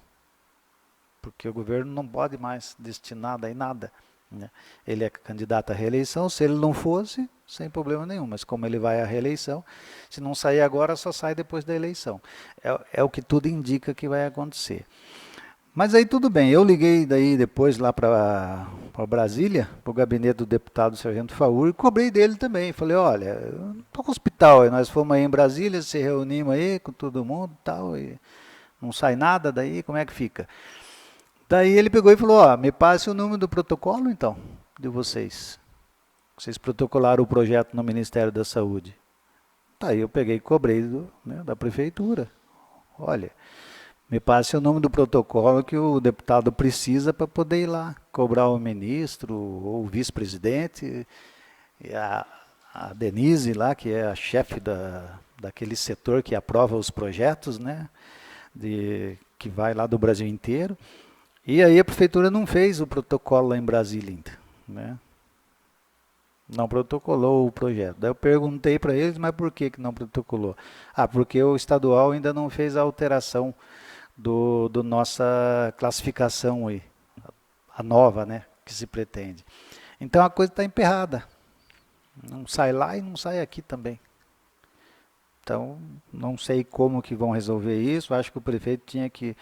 Porque o governo não pode mais destinar daí nada, né? Ele é candidato à reeleição, se ele não fosse, sem problema nenhum, mas como ele vai à reeleição, se não sair agora, só sai depois da eleição. É o que tudo indica que vai acontecer. Mas aí tudo bem, eu liguei daí depois lá para Brasília, para o gabinete do deputado Sargento Faur, e cobrei dele também. Falei, olha, eu estou com o hospital, nós fomos aí em Brasília, se reunimos aí com todo mundo e tal, e não sai nada daí, como é que fica? Daí ele pegou e falou, ó, me passe o número do protocolo, então, de vocês. Vocês protocolaram o projeto no Ministério da Saúde. Daí eu peguei e cobrei da prefeitura. Olha, me passe o número do protocolo que o deputado precisa para poder ir lá cobrar o ministro ou o vice-presidente. E a Denise lá, que é a chefe daquele setor que aprova os projetos, né, que vai lá do Brasil inteiro. E aí a prefeitura não fez o protocolo lá em Brasília ainda, né? Não protocolou o projeto. Daí eu perguntei para eles, mas por que não protocolou? Ah, porque o estadual ainda não fez a alteração do nossa classificação aí, a nova, né, que se pretende. Então a coisa está emperrada. Não sai lá e não sai aqui também. Então, não sei como que vão resolver isso. Acho que o prefeito tinha que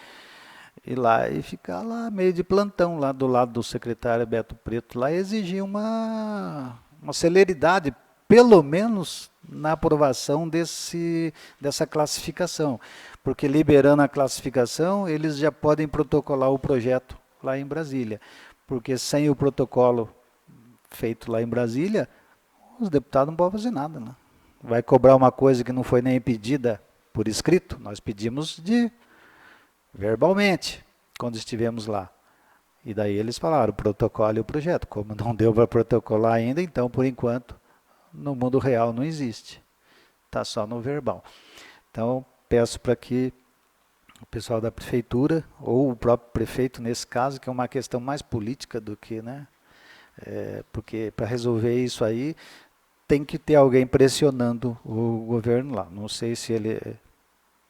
ir lá e ficar lá meio de plantão, lá do lado do secretário Beto Preto, lá e exigir uma celeridade, pelo menos na aprovação dessa classificação. Porque liberando a classificação, eles já podem protocolar o projeto lá em Brasília. Porque sem o protocolo feito lá em Brasília, os deputados não podem fazer nada, né? Vai cobrar uma coisa que não foi nem pedida por escrito, nós pedimos verbalmente, quando estivemos lá. E daí eles falaram, o protocolo e o projeto. Como não deu para protocolar ainda, então, por enquanto, no mundo real não existe. Está só no verbal. Então, peço para que o pessoal da prefeitura, ou o próprio prefeito, nesse caso, que é uma questão mais política do que, né? Porque para resolver isso aí, tem que ter alguém pressionando o governo lá. Não sei se ele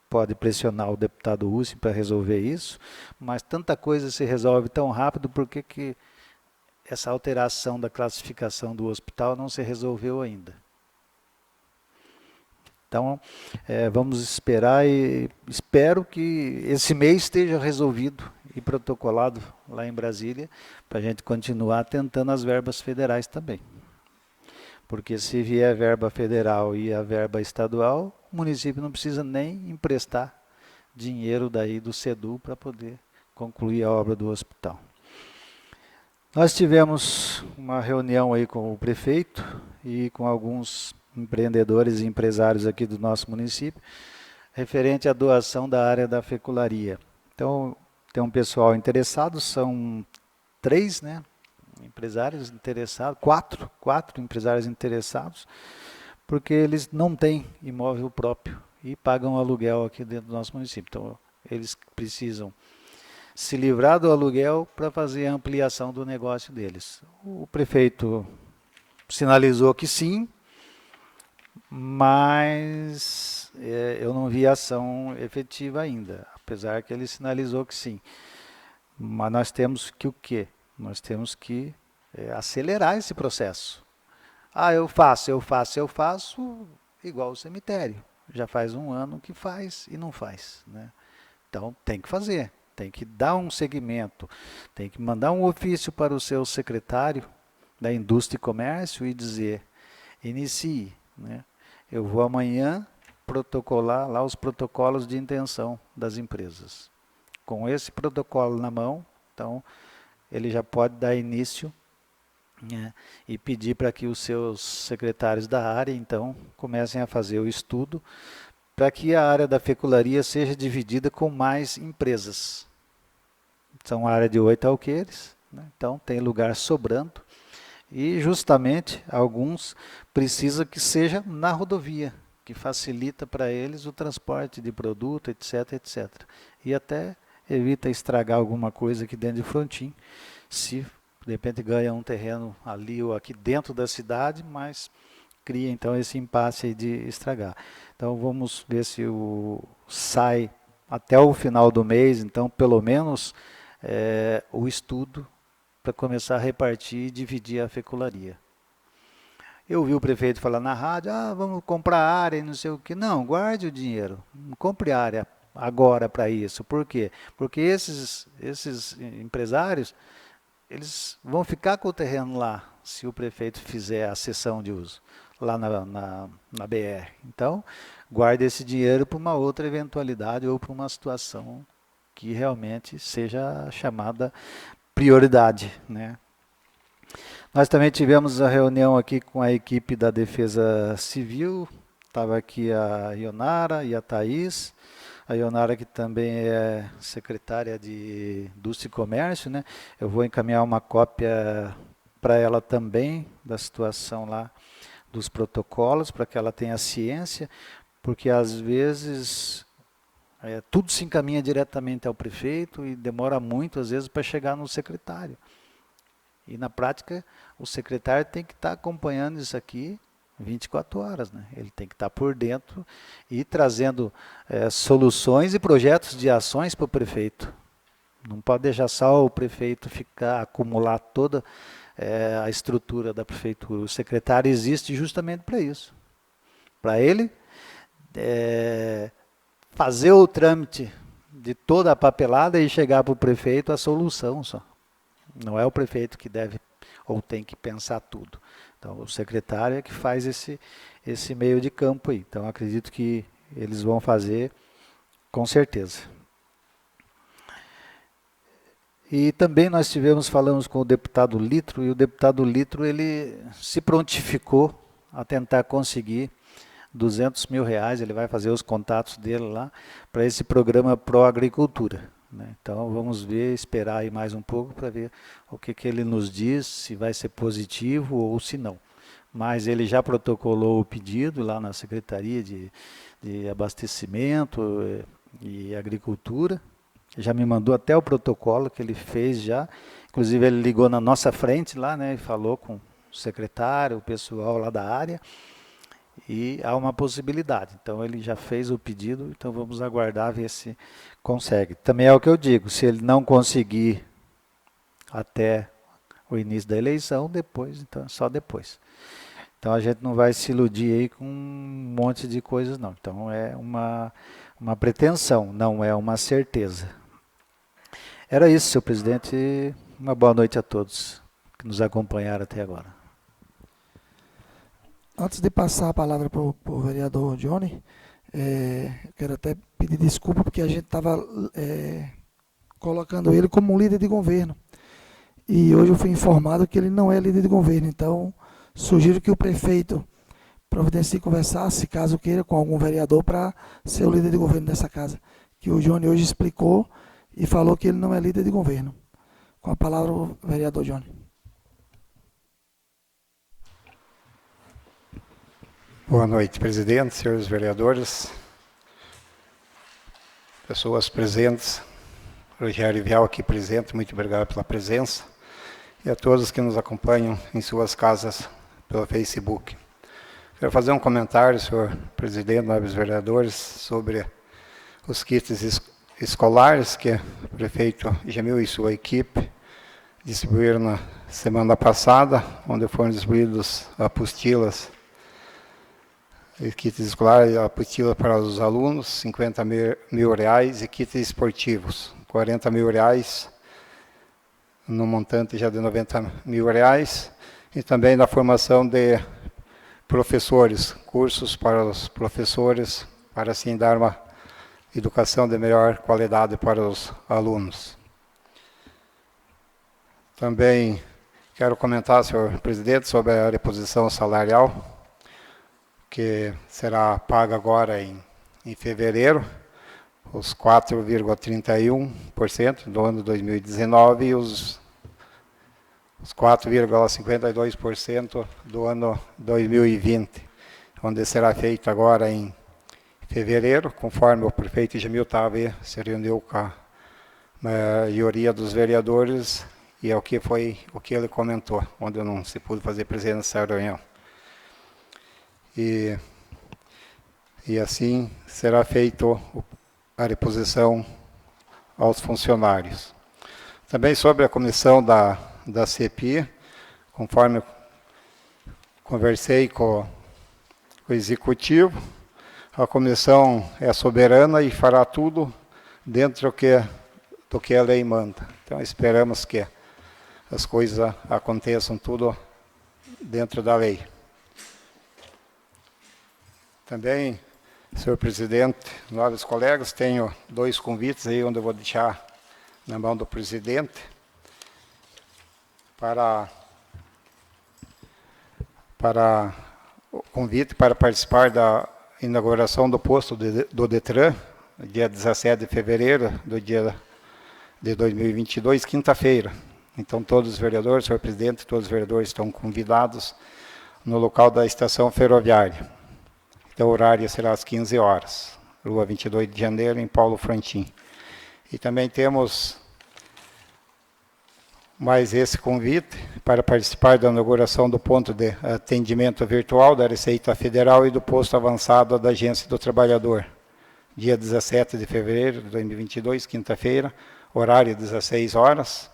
pode pressionar o deputado Hussein para resolver isso, mas tanta coisa se resolve tão rápido, por que essa alteração da classificação do hospital não se resolveu ainda? Então, vamos esperar e espero que esse mês esteja resolvido e protocolado lá em Brasília, para a gente continuar tentando as verbas federais também. Porque se vier verba federal e a verba estadual, o município não precisa nem emprestar dinheiro daí do SEDU para poder concluir a obra do hospital. Nós tivemos uma reunião aí com o prefeito e com alguns empreendedores e empresários aqui do nosso município, referente à doação da área da fecularia. Então, tem um pessoal interessado, são 3, né, empresários interessados, quatro empresários interessados, porque eles não têm imóvel próprio e pagam aluguel aqui dentro do nosso município. Então, eles precisam se livrar do aluguel para fazer a ampliação do negócio deles. O prefeito sinalizou que sim, mas eu não vi ação efetiva ainda, apesar que ele sinalizou que sim. Mas nós temos que o quê? Nós temos que acelerar esse processo. Eu faço igual o cemitério. Já faz 1 ano que faz e não faz, né? Então tem que fazer, tem que dar um segmento, tem que mandar um ofício para o seu secretário da Indústria e Comércio e dizer, inicie, né? Eu vou amanhã protocolar lá os protocolos de intenção das empresas. Com esse protocolo na mão, então, ele já pode dar início, né, e pedir para que os seus secretários da área, então, comecem a fazer o estudo para que a área da fecularia seja dividida com mais empresas. São área de 8 alqueires, né, então tem lugar sobrando, e justamente alguns precisam que seja na rodovia, que facilita para eles o transporte de produto, etc, etc. E até evita estragar alguma coisa aqui dentro de Frontin, se de repente ganha um terreno ali ou aqui dentro da cidade, mas cria então esse impasse aí de estragar. Então vamos ver se sai até o final do mês, então pelo menos o estudo para começar a repartir e dividir a fecularia. Eu vi o prefeito falar na rádio, vamos comprar área e não sei o que. Não, guarde o dinheiro, não compre área agora para isso. Por quê? Porque esses empresários, eles vão ficar com o terreno lá, se o prefeito fizer a cessão de uso, lá na BR. Então, guarde esse dinheiro para uma outra eventualidade ou para uma situação que realmente seja chamada prioridade, né? Nós também tivemos a reunião aqui com a equipe da Defesa Civil, estava aqui a Ionara e a Thaís, a Ionara que também é secretária de Indústria e Comércio, né? Eu vou encaminhar uma cópia para ela também da situação lá dos protocolos, para que ela tenha ciência, porque às vezes tudo se encaminha diretamente ao prefeito e demora muito, às vezes, para chegar no secretário. E, na prática, o secretário tem que estar acompanhando isso aqui 24 horas, né? Ele tem que estar por dentro e trazendo soluções e projetos de ações para o prefeito. Não pode deixar só o prefeito acumular toda a estrutura da prefeitura. O secretário existe justamente para isso. Para ele fazer o trâmite de toda a papelada e chegar para o prefeito a solução só. Não é o prefeito que deve ou tem que pensar tudo. Então, o secretário é que faz esse meio de campo aí. Então, acredito que eles vão fazer com certeza. E também nós falamos com o deputado Litro, e o deputado Litro ele se prontificou a tentar conseguir R$200 mil, ele vai fazer os contatos dele lá, para esse programa Pro Agricultura, né? Então vamos ver, esperar aí mais um pouco para ver o que ele nos diz, se vai ser positivo ou se não. Mas ele já protocolou o pedido lá na Secretaria de Abastecimento e Agricultura, já me mandou até o protocolo que ele fez já, inclusive ele ligou na nossa frente lá, né, e falou com o secretário, o pessoal lá da área, e há uma possibilidade. Então ele já fez o pedido, então vamos aguardar ver se consegue. Também é o que eu digo, se ele não conseguir até o início da eleição, depois, então só depois. Então a gente não vai se iludir aí com um monte de coisas não. Então é uma pretensão, não é uma certeza. Era isso, senhor presidente. Uma boa noite a todos que nos acompanharam até agora. Antes de passar a palavra para o vereador Johnny, quero até pedir desculpa porque a gente estava colocando ele como um líder de governo. E hoje eu fui informado que ele não é líder de governo. Então, sugiro que o prefeito providencie conversasse, caso queira, com algum vereador para ser o líder de governo dessa casa. Que o Johnny hoje explicou e falou que ele não é líder de governo. Com a palavra o vereador Johnny. Boa noite, presidente, senhores vereadores, pessoas presentes, Rogério Vial aqui presente, muito obrigado pela presença, e a todos que nos acompanham em suas casas pelo Facebook. Quero fazer um comentário, senhor presidente, nobres vereadores, sobre os kits escolares que o prefeito Jamil e sua equipe distribuíram na semana passada, onde foram distribuídos apostilas, kits escolares, apostila para os alunos, 50 mil reais, e kits esportivos, 40 mil reais, no montante já de 90 mil reais, e também na formação de professores, cursos para os professores, para assim dar uma educação de melhor qualidade para os alunos. Também quero comentar, senhor presidente, sobre a reposição salarial, que será paga agora em fevereiro, os 4,31% do ano 2019 e os 4,52% do ano 2020, onde será feito agora em fevereiro, conforme o prefeito Jamil Tave se reuniu com a maioria dos vereadores, e é o que ele comentou, onde não se pôde fazer presente nessa reunião. E assim será feito a reposição aos funcionários. Também sobre a comissão da CPI, conforme conversei com o executivo, a comissão é soberana e fará tudo dentro do que a lei manda. Então esperamos que as coisas aconteçam tudo dentro da lei. Também, senhor presidente, nobres colegas, tenho 2 convites aí, onde eu vou deixar na mão do presidente, para o convite para participar da inauguração do posto do Detran, dia 17 de fevereiro de 2022, quinta-feira. Então, todos os vereadores, senhor presidente, todos os vereadores estão convidados no local da estação ferroviária. Então, o horário será às 15 horas, Rua 22 de Janeiro, em Paulo Frontin. E também temos mais esse convite para participar da inauguração do ponto de atendimento virtual da Receita Federal e do posto avançado da Agência do Trabalhador, dia 17 de fevereiro de 2022, quinta-feira, horário 16 horas,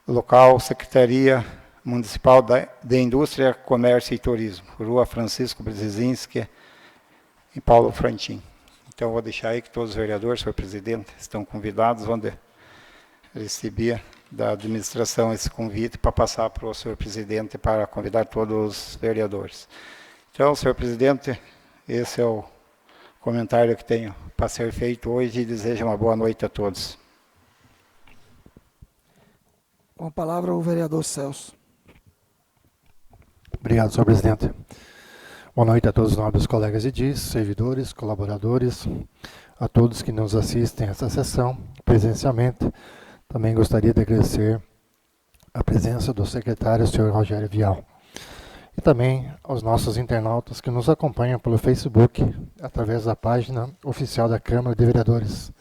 local Secretaria Municipal de Indústria, Comércio e Turismo, Rua Francisco Brzezinski, em Paulo Frontin. Então, vou deixar aí que todos os vereadores, senhor presidente, estão convidados, onde receber da administração esse convite para passar para o senhor presidente, para convidar todos os vereadores. Então, senhor presidente, esse é o comentário que tenho para ser feito hoje e desejo uma boa noite a todos. Com a palavra o vereador Celso. Obrigado, senhor presidente. Boa noite a todos os nobres colegas edis, servidores, colaboradores, a todos que nos assistem a essa sessão presencialmente. Também gostaria de agradecer a presença do secretário, senhor Rogério Vial. E também aos nossos internautas que nos acompanham pelo Facebook, através da página oficial da Câmara de Vereadores.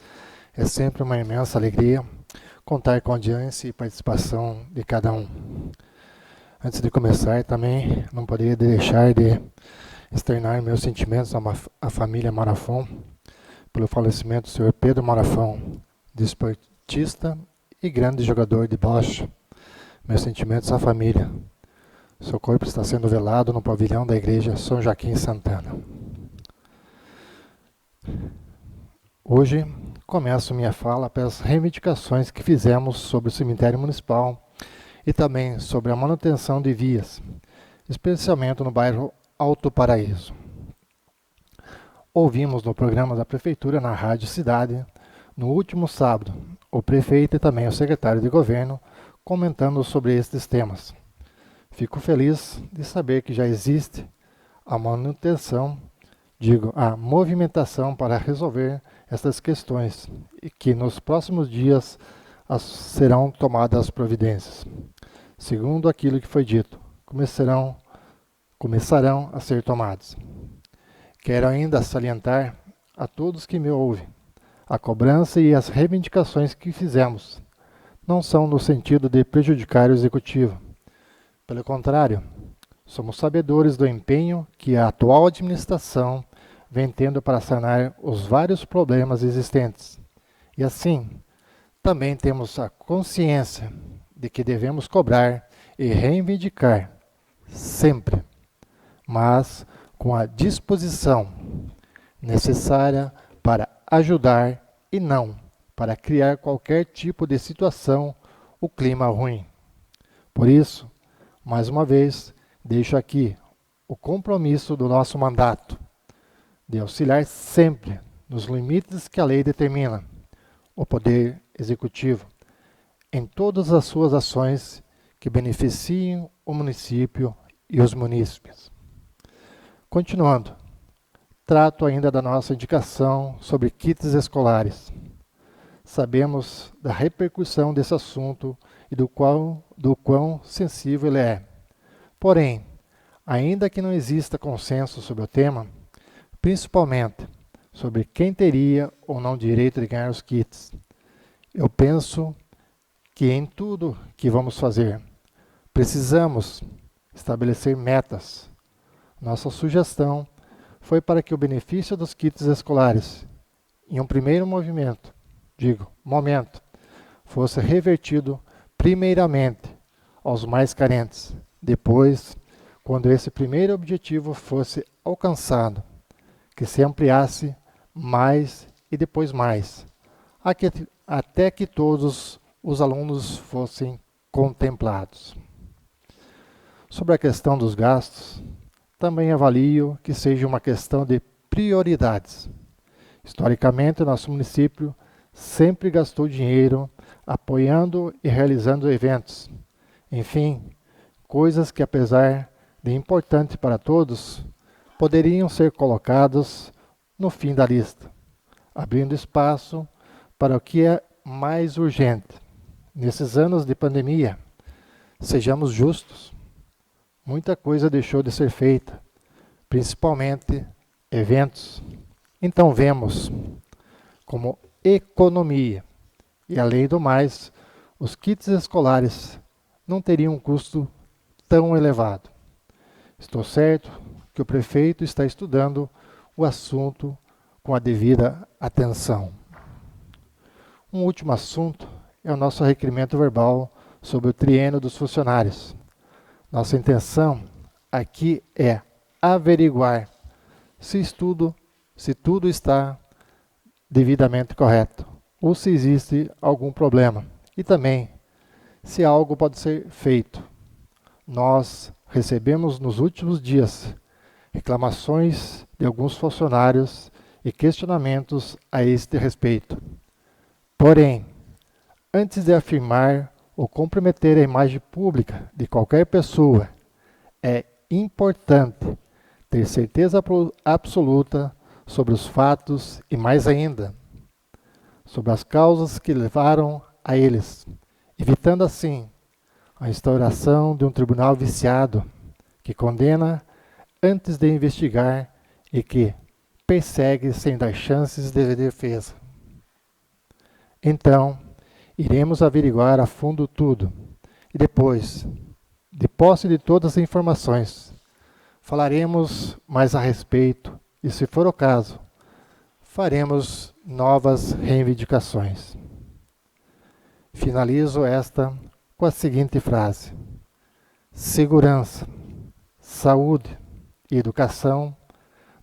É sempre uma imensa alegria contar com a audiência e participação de cada um. Antes de começar, também não poderia deixar de externar meus sentimentos à família Marafon, pelo falecimento do senhor Pedro Marafon, desportista e grande jogador de bocha. Meus sentimentos à família. Seu corpo está sendo velado no pavilhão da Igreja São Joaquim Santana. Hoje, começo minha fala pelas reivindicações que fizemos sobre o cemitério municipal e também sobre a manutenção de vias, especialmente no bairro Alto Paraíso. Ouvimos no programa da Prefeitura na Rádio Cidade, no último sábado, o prefeito e também o secretário de governo comentando sobre estes temas. Fico feliz de saber que já existe a manutenção, a movimentação para resolver essas questões e que nos próximos dias serão tomadas as providências. Segundo aquilo que foi dito, começarão a ser tomados. Quero ainda salientar a todos que me ouvem, a cobrança e as reivindicações que fizemos não são no sentido de prejudicar o Executivo. Pelo contrário, somos sabedores do empenho que a atual administração vem tendo para sanar os vários problemas existentes. E assim, também temos a consciência de que devemos cobrar e reivindicar sempre, mas com a disposição necessária para ajudar e não para criar qualquer tipo de situação ou clima ruim. Por isso, mais uma vez, deixo aqui o compromisso do nosso mandato de auxiliar sempre, nos limites que a lei determina, o Poder Executivo, em todas as suas ações que beneficiem o município e os munícipes. Continuando, trato ainda da nossa indicação sobre kits escolares. Sabemos da repercussão desse assunto e do quão sensível ele é. Porém, ainda que não exista consenso sobre o tema, principalmente sobre quem teria ou não direito de ganhar os kits, eu penso que em tudo que vamos fazer, precisamos estabelecer metas. Nossa sugestão foi para que o benefício dos kits escolares, em um primeiro momento, fosse revertido primeiramente aos mais carentes. Depois, quando esse primeiro objetivo fosse alcançado, que se ampliasse mais e depois mais, até que todos os alunos fossem contemplados. Sobre a questão dos gastos, também avalio que seja uma questão de prioridades. Historicamente, o nosso município sempre gastou dinheiro apoiando e realizando eventos. Enfim, coisas que, apesar de importantes para todos, poderiam ser colocadas no fim da lista, abrindo espaço para o que é mais urgente. Nesses anos de pandemia, sejamos justos, muita coisa deixou de ser feita, principalmente eventos. Então vemos como economia e, além do mais, os kits escolares não teriam um custo tão elevado. Estou certo que o prefeito está estudando o assunto com a devida atenção. Um último assunto é o nosso requerimento verbal sobre o triênio dos funcionários. Nossa intenção aqui é averiguar se tudo está devidamente correto ou se existe algum problema e também se algo pode ser feito. Nós recebemos nos últimos dias reclamações de alguns funcionários e questionamentos a este respeito. Porém, antes de afirmar ou comprometer a imagem pública de qualquer pessoa, é importante ter certeza absoluta sobre os fatos e, mais ainda, sobre as causas que levaram a eles, evitando assim a instauração de um tribunal viciado que condena antes de investigar e que persegue sem dar chances de defesa. Então, iremos averiguar a fundo tudo e depois, de posse de todas as informações, falaremos mais a respeito e, se for o caso, faremos novas reivindicações. Finalizo esta com a seguinte frase: segurança, saúde e educação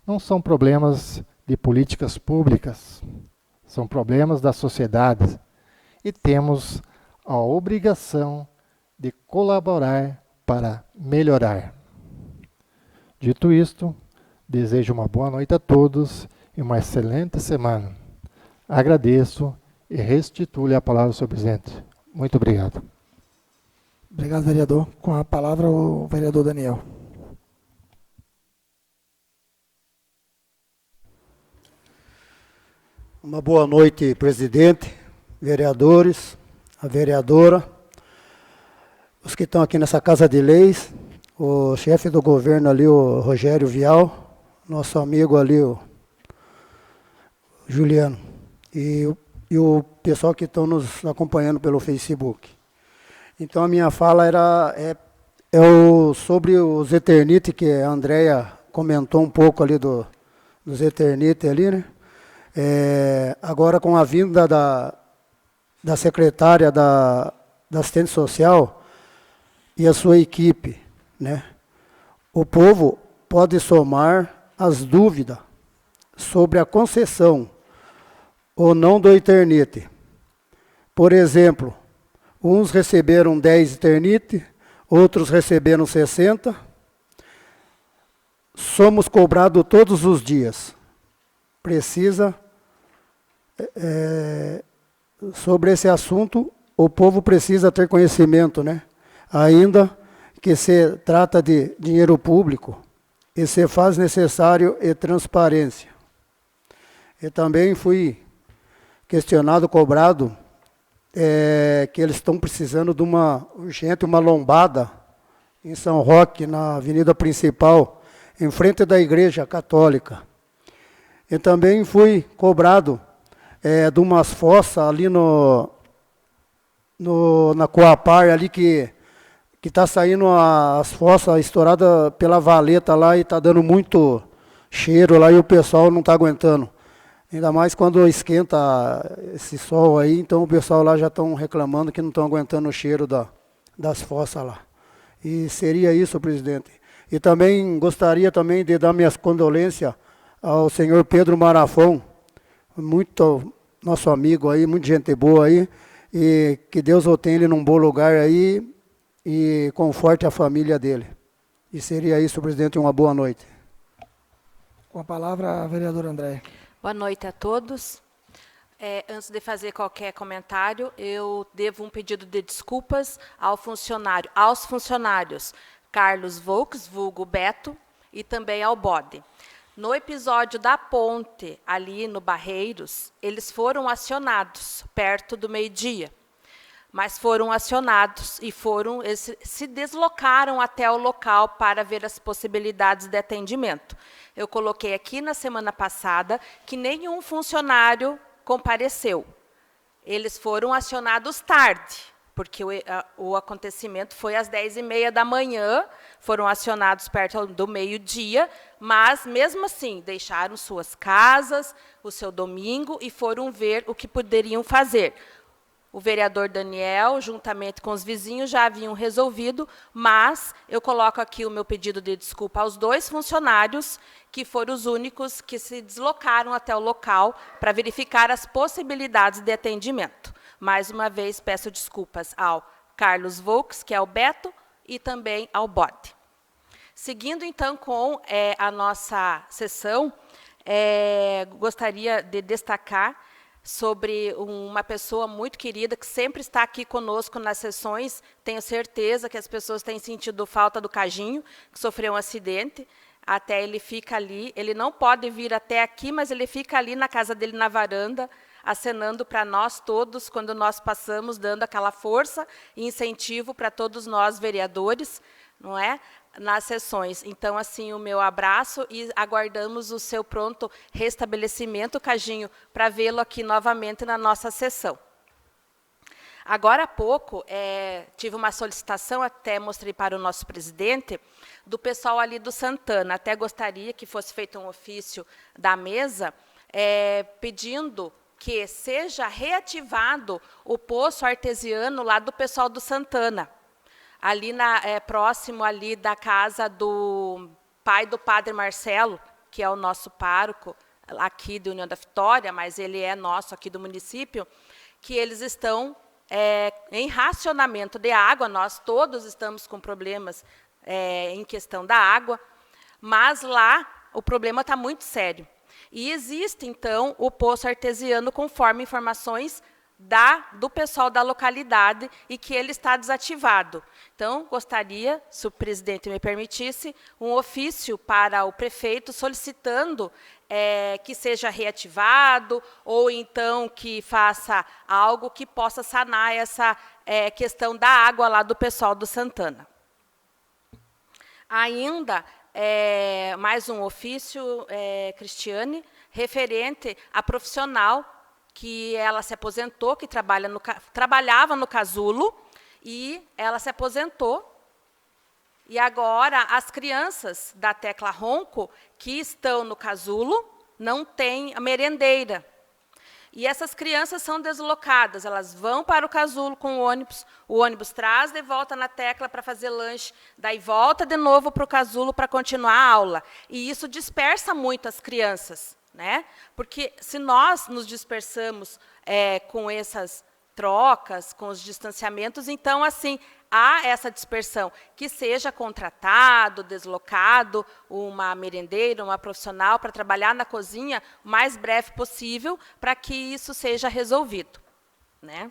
não são problemas de políticas públicas, são problemas da sociedade e temos a obrigação de colaborar para melhorar. Dito isto, desejo uma boa noite a todos e uma excelente semana. Agradeço e restituo-lhe a palavra ao senhor presidente. Muito obrigado. Obrigado, vereador. Com a palavra, o vereador Daniel. Uma boa noite, presidente, vereadores, a vereadora, os que estão aqui nessa Casa de Leis, o chefe do governo ali, o Rogério Vial, nosso amigo ali, o Juliano, e o pessoal que estão nos acompanhando pelo Facebook. Então a minha fala sobre os Eternite, que a Andréia comentou um pouco ali dos Eternite ali, né? Agora com a vinda da secretária da assistente social e a sua equipe, né? O povo pode somar as dúvidas sobre a concessão ou não do Eternite. Por exemplo, uns receberam 10 Eternite, outros receberam 60. Somos cobrados todos os dias. Precisa, sobre esse assunto, o povo precisa ter conhecimento, né? Ainda que se trata de dinheiro público, e se faz necessário e transparência. Eu também fui questionado, cobrado, que eles estão precisando de uma lombada em São Roque, na avenida principal, em frente da Igreja Católica. Eu também fui cobrado de umas fossas ali na Coapar, ali que está saindo as fossas estouradas pela valeta lá e está dando muito cheiro lá e o pessoal não está aguentando. Ainda mais quando esquenta esse sol aí, então o pessoal lá já estão reclamando que não estão aguentando o cheiro das fossas lá. E seria isso, presidente. E também gostaria também de dar minhas condolências ao senhor Pedro Marafon, muito nosso amigo aí, muita gente boa aí, e que Deus o tenha ele num bom lugar aí e conforte a família dele. E seria isso, presidente, uma boa noite. Com a palavra, a vereadora Andréia. Boa noite a todos. Antes de fazer qualquer comentário, eu devo um pedido de desculpas aos funcionários Carlos Volks, vulgo Beto, e também ao Bode. No episódio da ponte, ali no Barreiros, eles foram acionados perto do meio-dia, mas foram acionados e se deslocaram até o local para ver as possibilidades de atendimento. Eu coloquei aqui na semana passada que nenhum funcionário compareceu. Eles foram acionados tarde, porque o acontecimento foi às 10h30 da manhã, foram acionados perto do meio-dia, mas, mesmo assim, deixaram suas casas, o seu domingo, e foram ver o que poderiam fazer. O vereador Daniel, juntamente com os vizinhos, já haviam resolvido, mas eu coloco aqui o meu pedido de desculpa aos 2 funcionários, que foram os únicos que se deslocaram até o local para verificar as possibilidades de atendimento. Mais uma vez, peço desculpas ao Carlos Volks, que é o Beto, e também ao Bode. Seguindo, então, com a nossa sessão, gostaria de destacar sobre uma pessoa muito querida, que sempre está aqui conosco nas sessões. Tenho certeza que as pessoas têm sentido falta do Cajinho, que sofreu um acidente. Até ele fica ali, ele não pode vir até aqui, mas ele fica ali na casa dele, na varanda, acenando para nós todos, quando nós passamos, dando aquela força e incentivo para todos nós, vereadores, não é? Nas sessões. Então, assim, o meu abraço e aguardamos o seu pronto restabelecimento, Cajinho, para vê-lo aqui novamente na nossa sessão. Agora há pouco, tive uma solicitação, até mostrei para o nosso presidente, do pessoal ali do Santana. Até gostaria que fosse feito um ofício da mesa, pedindo que seja reativado o poço artesiano lá do pessoal do Santana, ali próximo ali da casa do pai do padre Marcelo, que é o nosso pároco aqui de União da Vitória, mas ele é nosso aqui do município, que eles estão em racionamento de água. Nós todos estamos com problemas em questão da água, mas lá o problema está muito sério. E existe, então, o poço artesiano, conforme informações do pessoal da localidade e que ele está desativado. Então, gostaria, se o presidente me permitisse, um ofício para o prefeito solicitando que seja reativado ou então que faça algo que possa sanar essa questão da água lá do pessoal do Santana. Ainda, mais um ofício, Cristiane, referente a profissional que ela se aposentou, que trabalhava no casulo, e ela se aposentou. E agora as crianças da Tecla Ronco, que estão no casulo, não têm a merendeira. E essas crianças são deslocadas, elas vão para o casulo com o ônibus traz de volta na Tecla para fazer lanche, daí volta de novo para o casulo para continuar a aula. E isso dispersa muito as crianças, né? Porque se nós nos dispersamos com essas trocas, com os distanciamentos, então, assim, há essa dispersão. Que seja contratado, deslocado, uma merendeira, uma profissional para trabalhar na cozinha o mais breve possível para que isso seja resolvido, né?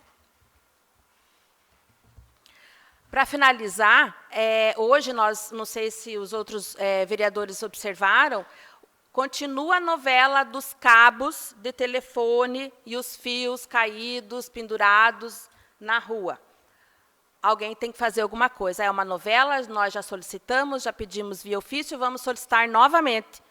Para finalizar, hoje nós, não sei se os outros vereadores observaram, continua a novela dos cabos de telefone e os fios caídos, pendurados na rua. Alguém tem que fazer alguma coisa. É uma novela, nós já solicitamos, já pedimos via ofício, vamos solicitar novamente,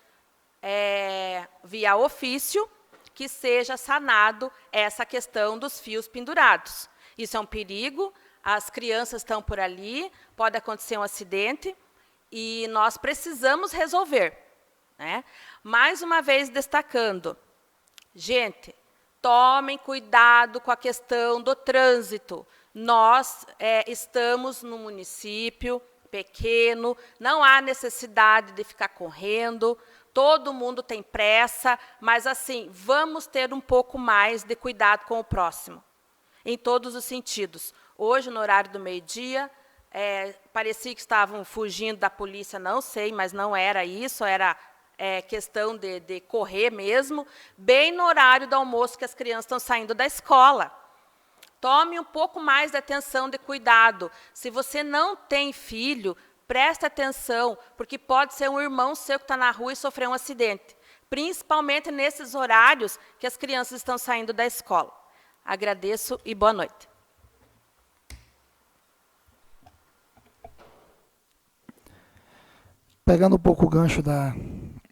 via ofício, que seja sanado essa questão dos fios pendurados. Isso é um perigo, as crianças estão por ali, pode acontecer um acidente, e nós precisamos resolver, né? Mais uma vez destacando, gente, tomem cuidado com a questão do trânsito. Nós estamos num município pequeno, não há necessidade de ficar correndo, todo mundo tem pressa, mas, assim, vamos ter um pouco mais de cuidado com o próximo, em todos os sentidos. Hoje, no horário do meio-dia, parecia que estavam fugindo da polícia, não sei, mas não era isso, era questão de correr mesmo, bem no horário do almoço que as crianças estão saindo da escola. Tome um pouco mais de atenção, de cuidado. Se você não tem filho, preste atenção, porque pode ser um irmão seu que está na rua e sofreu um acidente, principalmente nesses horários que as crianças estão saindo da escola. Agradeço e boa noite. Pegando um pouco o gancho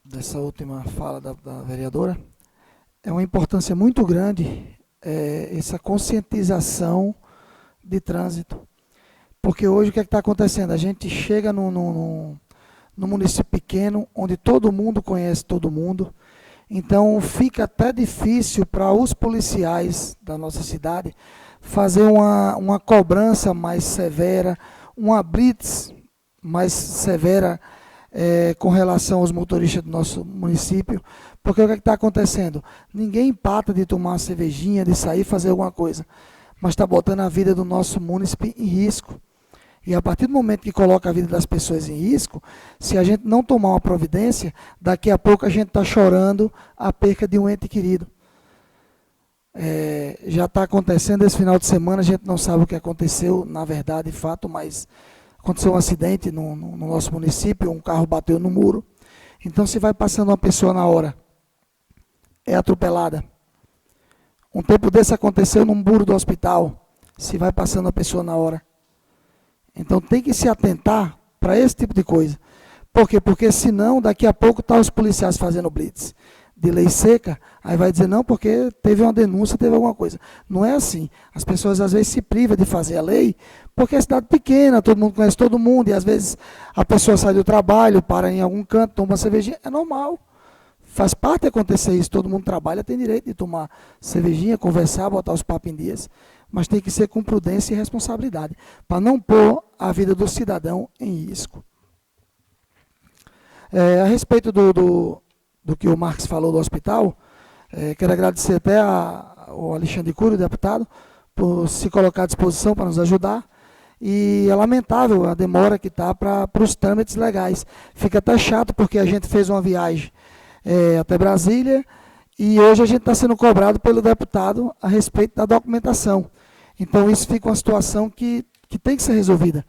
dessa última fala da vereadora, é uma importância muito grande essa conscientização de trânsito. Porque hoje o que está acontecendo? A gente chega num município pequeno, onde todo mundo conhece todo mundo, então fica até difícil para os policiais da nossa cidade fazer uma cobrança mais severa, uma blitz mais severa com relação aos motoristas do nosso município, porque o que está acontecendo? Ninguém empata de tomar uma cervejinha, de sair fazer alguma coisa, mas está botando a vida do nosso município em risco. E a partir do momento que coloca a vida das pessoas em risco, se a gente não tomar uma providência, daqui a pouco a gente está chorando a perca de um ente querido. Já está acontecendo esse final de semana, a gente não sabe o que aconteceu, na verdade, de fato, mas aconteceu um acidente no nosso município, um carro bateu no muro. Então, se vai passando uma pessoa na hora, é atropelada. Um tempo desse aconteceu num muro do hospital, se vai passando uma pessoa na hora. Então, tem que se atentar para esse tipo de coisa. Por quê? Porque senão, daqui a pouco, tá os policiais fazendo blitz de lei seca, aí vai dizer, não, porque teve uma denúncia, teve alguma coisa. Não é assim. As pessoas, às vezes, se privam de fazer a lei, porque é cidade pequena, todo mundo conhece todo mundo, e, às vezes, a pessoa sai do trabalho, para em algum canto, toma uma cervejinha, é normal. Faz parte de acontecer isso, todo mundo trabalha, tem direito de tomar cervejinha, conversar, botar os papos em dias, mas tem que ser com prudência e responsabilidade, para não pôr a vida do cidadão em risco. A respeito do que o Marcos falou do hospital, quero agradecer até ao Alexandre Cury, deputado, por se colocar à disposição para nos ajudar, e é lamentável a demora que está para os trâmites legais. Fica até chato, porque a gente fez uma viagem até Brasília, e hoje a gente está sendo cobrado pelo deputado a respeito da documentação. Então isso fica uma situação que tem que ser resolvida,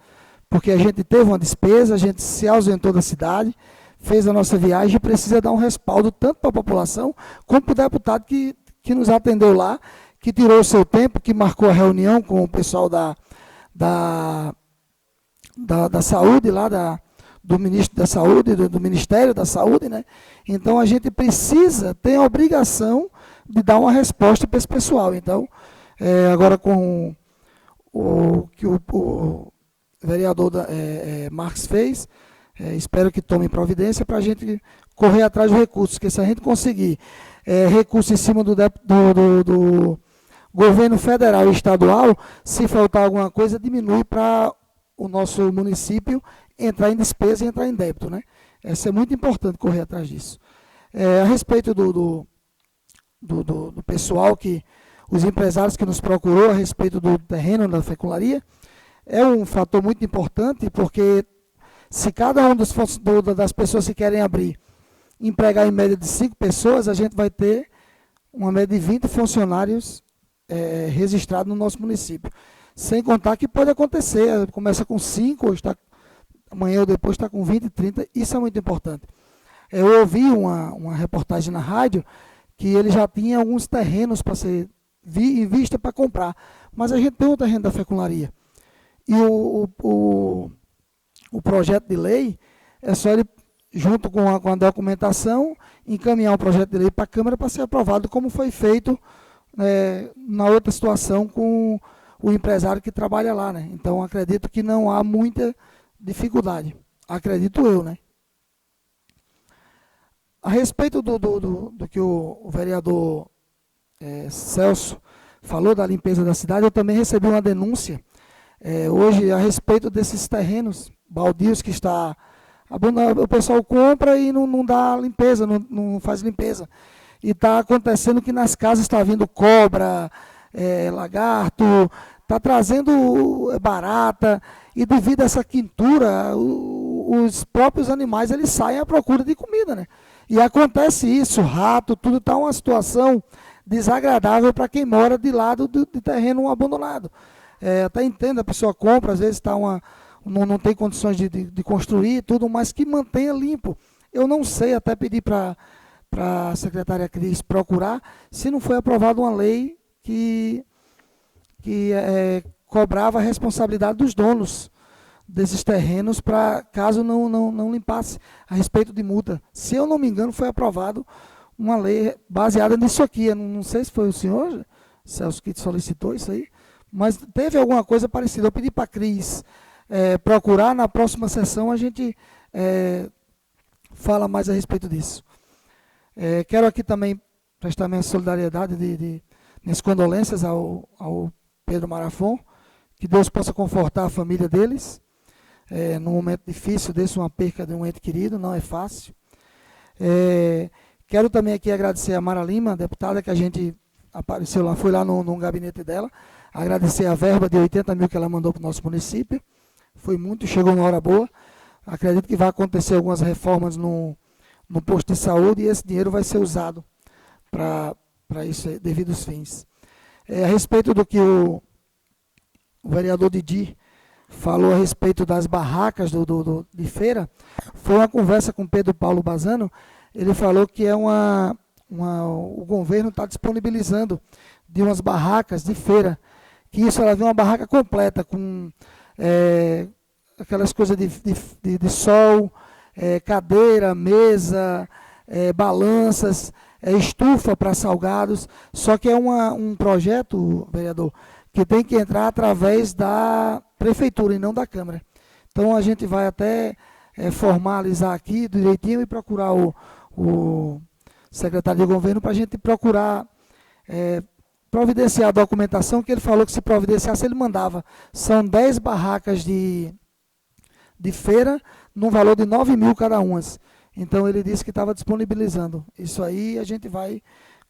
porque a gente teve uma despesa, a gente se ausentou da cidade, fez a nossa viagem e precisa dar um respaldo tanto para a população, como para o deputado que nos atendeu lá, que tirou o seu tempo, que marcou a reunião com o pessoal da saúde, lá do ministro da saúde, do Ministério da Saúde, né? Então a gente precisa, tem a obrigação de dar uma resposta para esse pessoal. Então, agora com o que o vereador Marques fez, espero que tome providência para a gente correr atrás dos recursos, porque se a gente conseguir recursos em cima do governo federal e estadual, se faltar alguma coisa, diminui para o nosso município entrar em despesa e entrar em débito, né? Isso é muito importante correr atrás disso. A respeito do pessoal, os empresários que nos procurou a respeito do terreno da fecularia, é um fator muito importante, porque se cada um das pessoas que querem abrir empregar em média de 5 pessoas, a gente vai ter uma média de 20 funcionários registrados no nosso município. Sem contar que pode acontecer, começa com 5, hoje amanhã ou depois está com 20, 30, isso é muito importante. Eu ouvi uma reportagem na rádio que ele já tinha alguns terrenos para ser em vista para comprar, mas a gente tem o terreno da fecularia. E o projeto de lei é só ele, junto com a documentação, encaminhar o projeto de lei para a Câmara para ser aprovado, como foi feito na outra situação com o empresário que trabalha lá, né? Então, acredito que não há muita dificuldade. Acredito eu, né? A respeito do que o vereador Celso falou da limpeza da cidade, eu também recebi uma denúncia hoje a respeito desses terrenos baldios que está abandonado. O pessoal compra e não dá limpeza, não faz limpeza. E está acontecendo que nas casas está vindo cobra, lagarto, está trazendo barata, e devido a essa quintura, os próprios animais eles saem à procura de comida, né? E acontece isso, rato, tudo está uma situação desagradável para quem mora de lado de terreno abandonado. Até entendo, a pessoa compra, às vezes não tem condições de construir tudo, mas que mantenha limpo. Eu não sei, até pedir para a secretária Cris procurar, se não foi aprovada uma lei que cobrava a responsabilidade dos donos desses terrenos para caso não limpasse a respeito de multa. Se eu não me engano, foi aprovado uma lei baseada nisso aqui. Eu não sei se foi o senhor, Celso, que solicitou isso aí, mas teve alguma coisa parecida. Eu pedi para a Cris procurar, na próxima sessão a gente fala mais a respeito disso. Quero aqui também prestar minha solidariedade minhas condolências ao Pedro Marafon, que Deus possa confortar a família deles, num momento difícil desse, uma perca de um ente querido, não é fácil. Quero também aqui agradecer a Mara Lima, deputada, que a gente apareceu lá, foi lá no gabinete dela, agradecer a verba de 80 mil que ela mandou para o nosso município, foi muito, chegou uma hora boa. Acredito que vai acontecer algumas reformas no posto de saúde e esse dinheiro vai ser usado para isso, devidos fins. A respeito do que o vereador Didi falou a respeito das barracas de feira, foi uma conversa com Pedro Paulo Bazano. Ele falou que o governo está disponibilizando de umas barracas de feira, que isso ela vem uma barraca completa, com aquelas coisas de sol, cadeira, mesa, balanças, estufa para salgados, só que é um projeto, vereador, que tem que entrar através da prefeitura e não da Câmara. Então a gente vai até formalizar aqui direitinho e procurar o secretário de governo para a gente procurar providenciar a documentação, que ele falou que se providenciasse ele mandava. São 10 barracas de feira, num valor de 9 mil cada uma. Então ele disse que estava disponibilizando. Isso aí a gente vai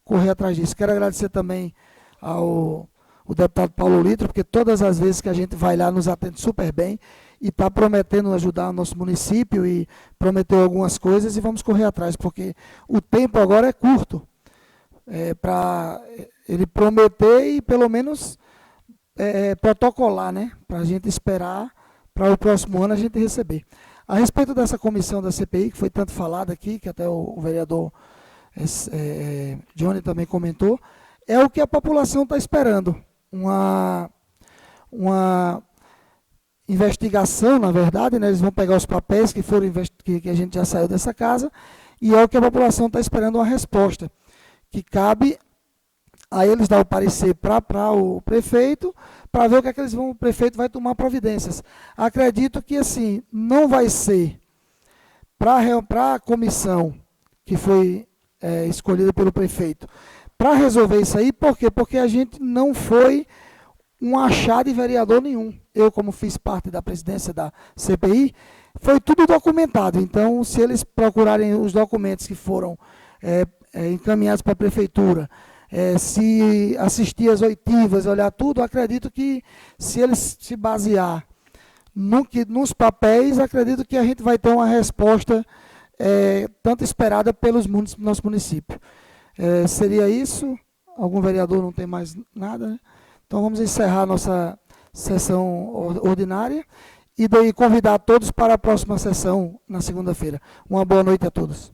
correr atrás disso. Quero agradecer também ao deputado Paulo Litro, porque todas as vezes que a gente vai lá nos atende super bem e está prometendo ajudar o nosso município e prometeu algumas coisas e vamos correr atrás, porque o tempo agora é curto. para ele prometer e pelo menos protocolar, né? Para a gente esperar para o próximo ano a gente receber. A respeito dessa comissão da CPI, que foi tanto falada aqui, que até o vereador Johnny também comentou, é o que a população está esperando. Uma investigação, na verdade, né? Eles vão pegar os papéis que foram que a gente já saiu dessa casa, e é o que a população está esperando uma resposta, que cabe a eles dar o parecer para o prefeito, para ver o que é que o prefeito vai tomar providências. Acredito que assim, não vai ser para a comissão que foi escolhida pelo prefeito, para resolver isso aí, por quê? Porque a gente não foi um achado de vereador nenhum. Eu, como fiz parte da presidência da CPI, foi tudo documentado. Então, se eles procurarem os documentos que foram encaminhados para a prefeitura, se assistir às oitivas, olhar tudo, acredito que se eles se basear nos papéis, acredito que a gente vai ter uma resposta tanto esperada pelos nosso município. Seria isso? Algum vereador não tem mais nada, né? Então vamos encerrar a nossa sessão ordinária e daí convidar todos para a próxima sessão na segunda-feira. Uma boa noite a todos.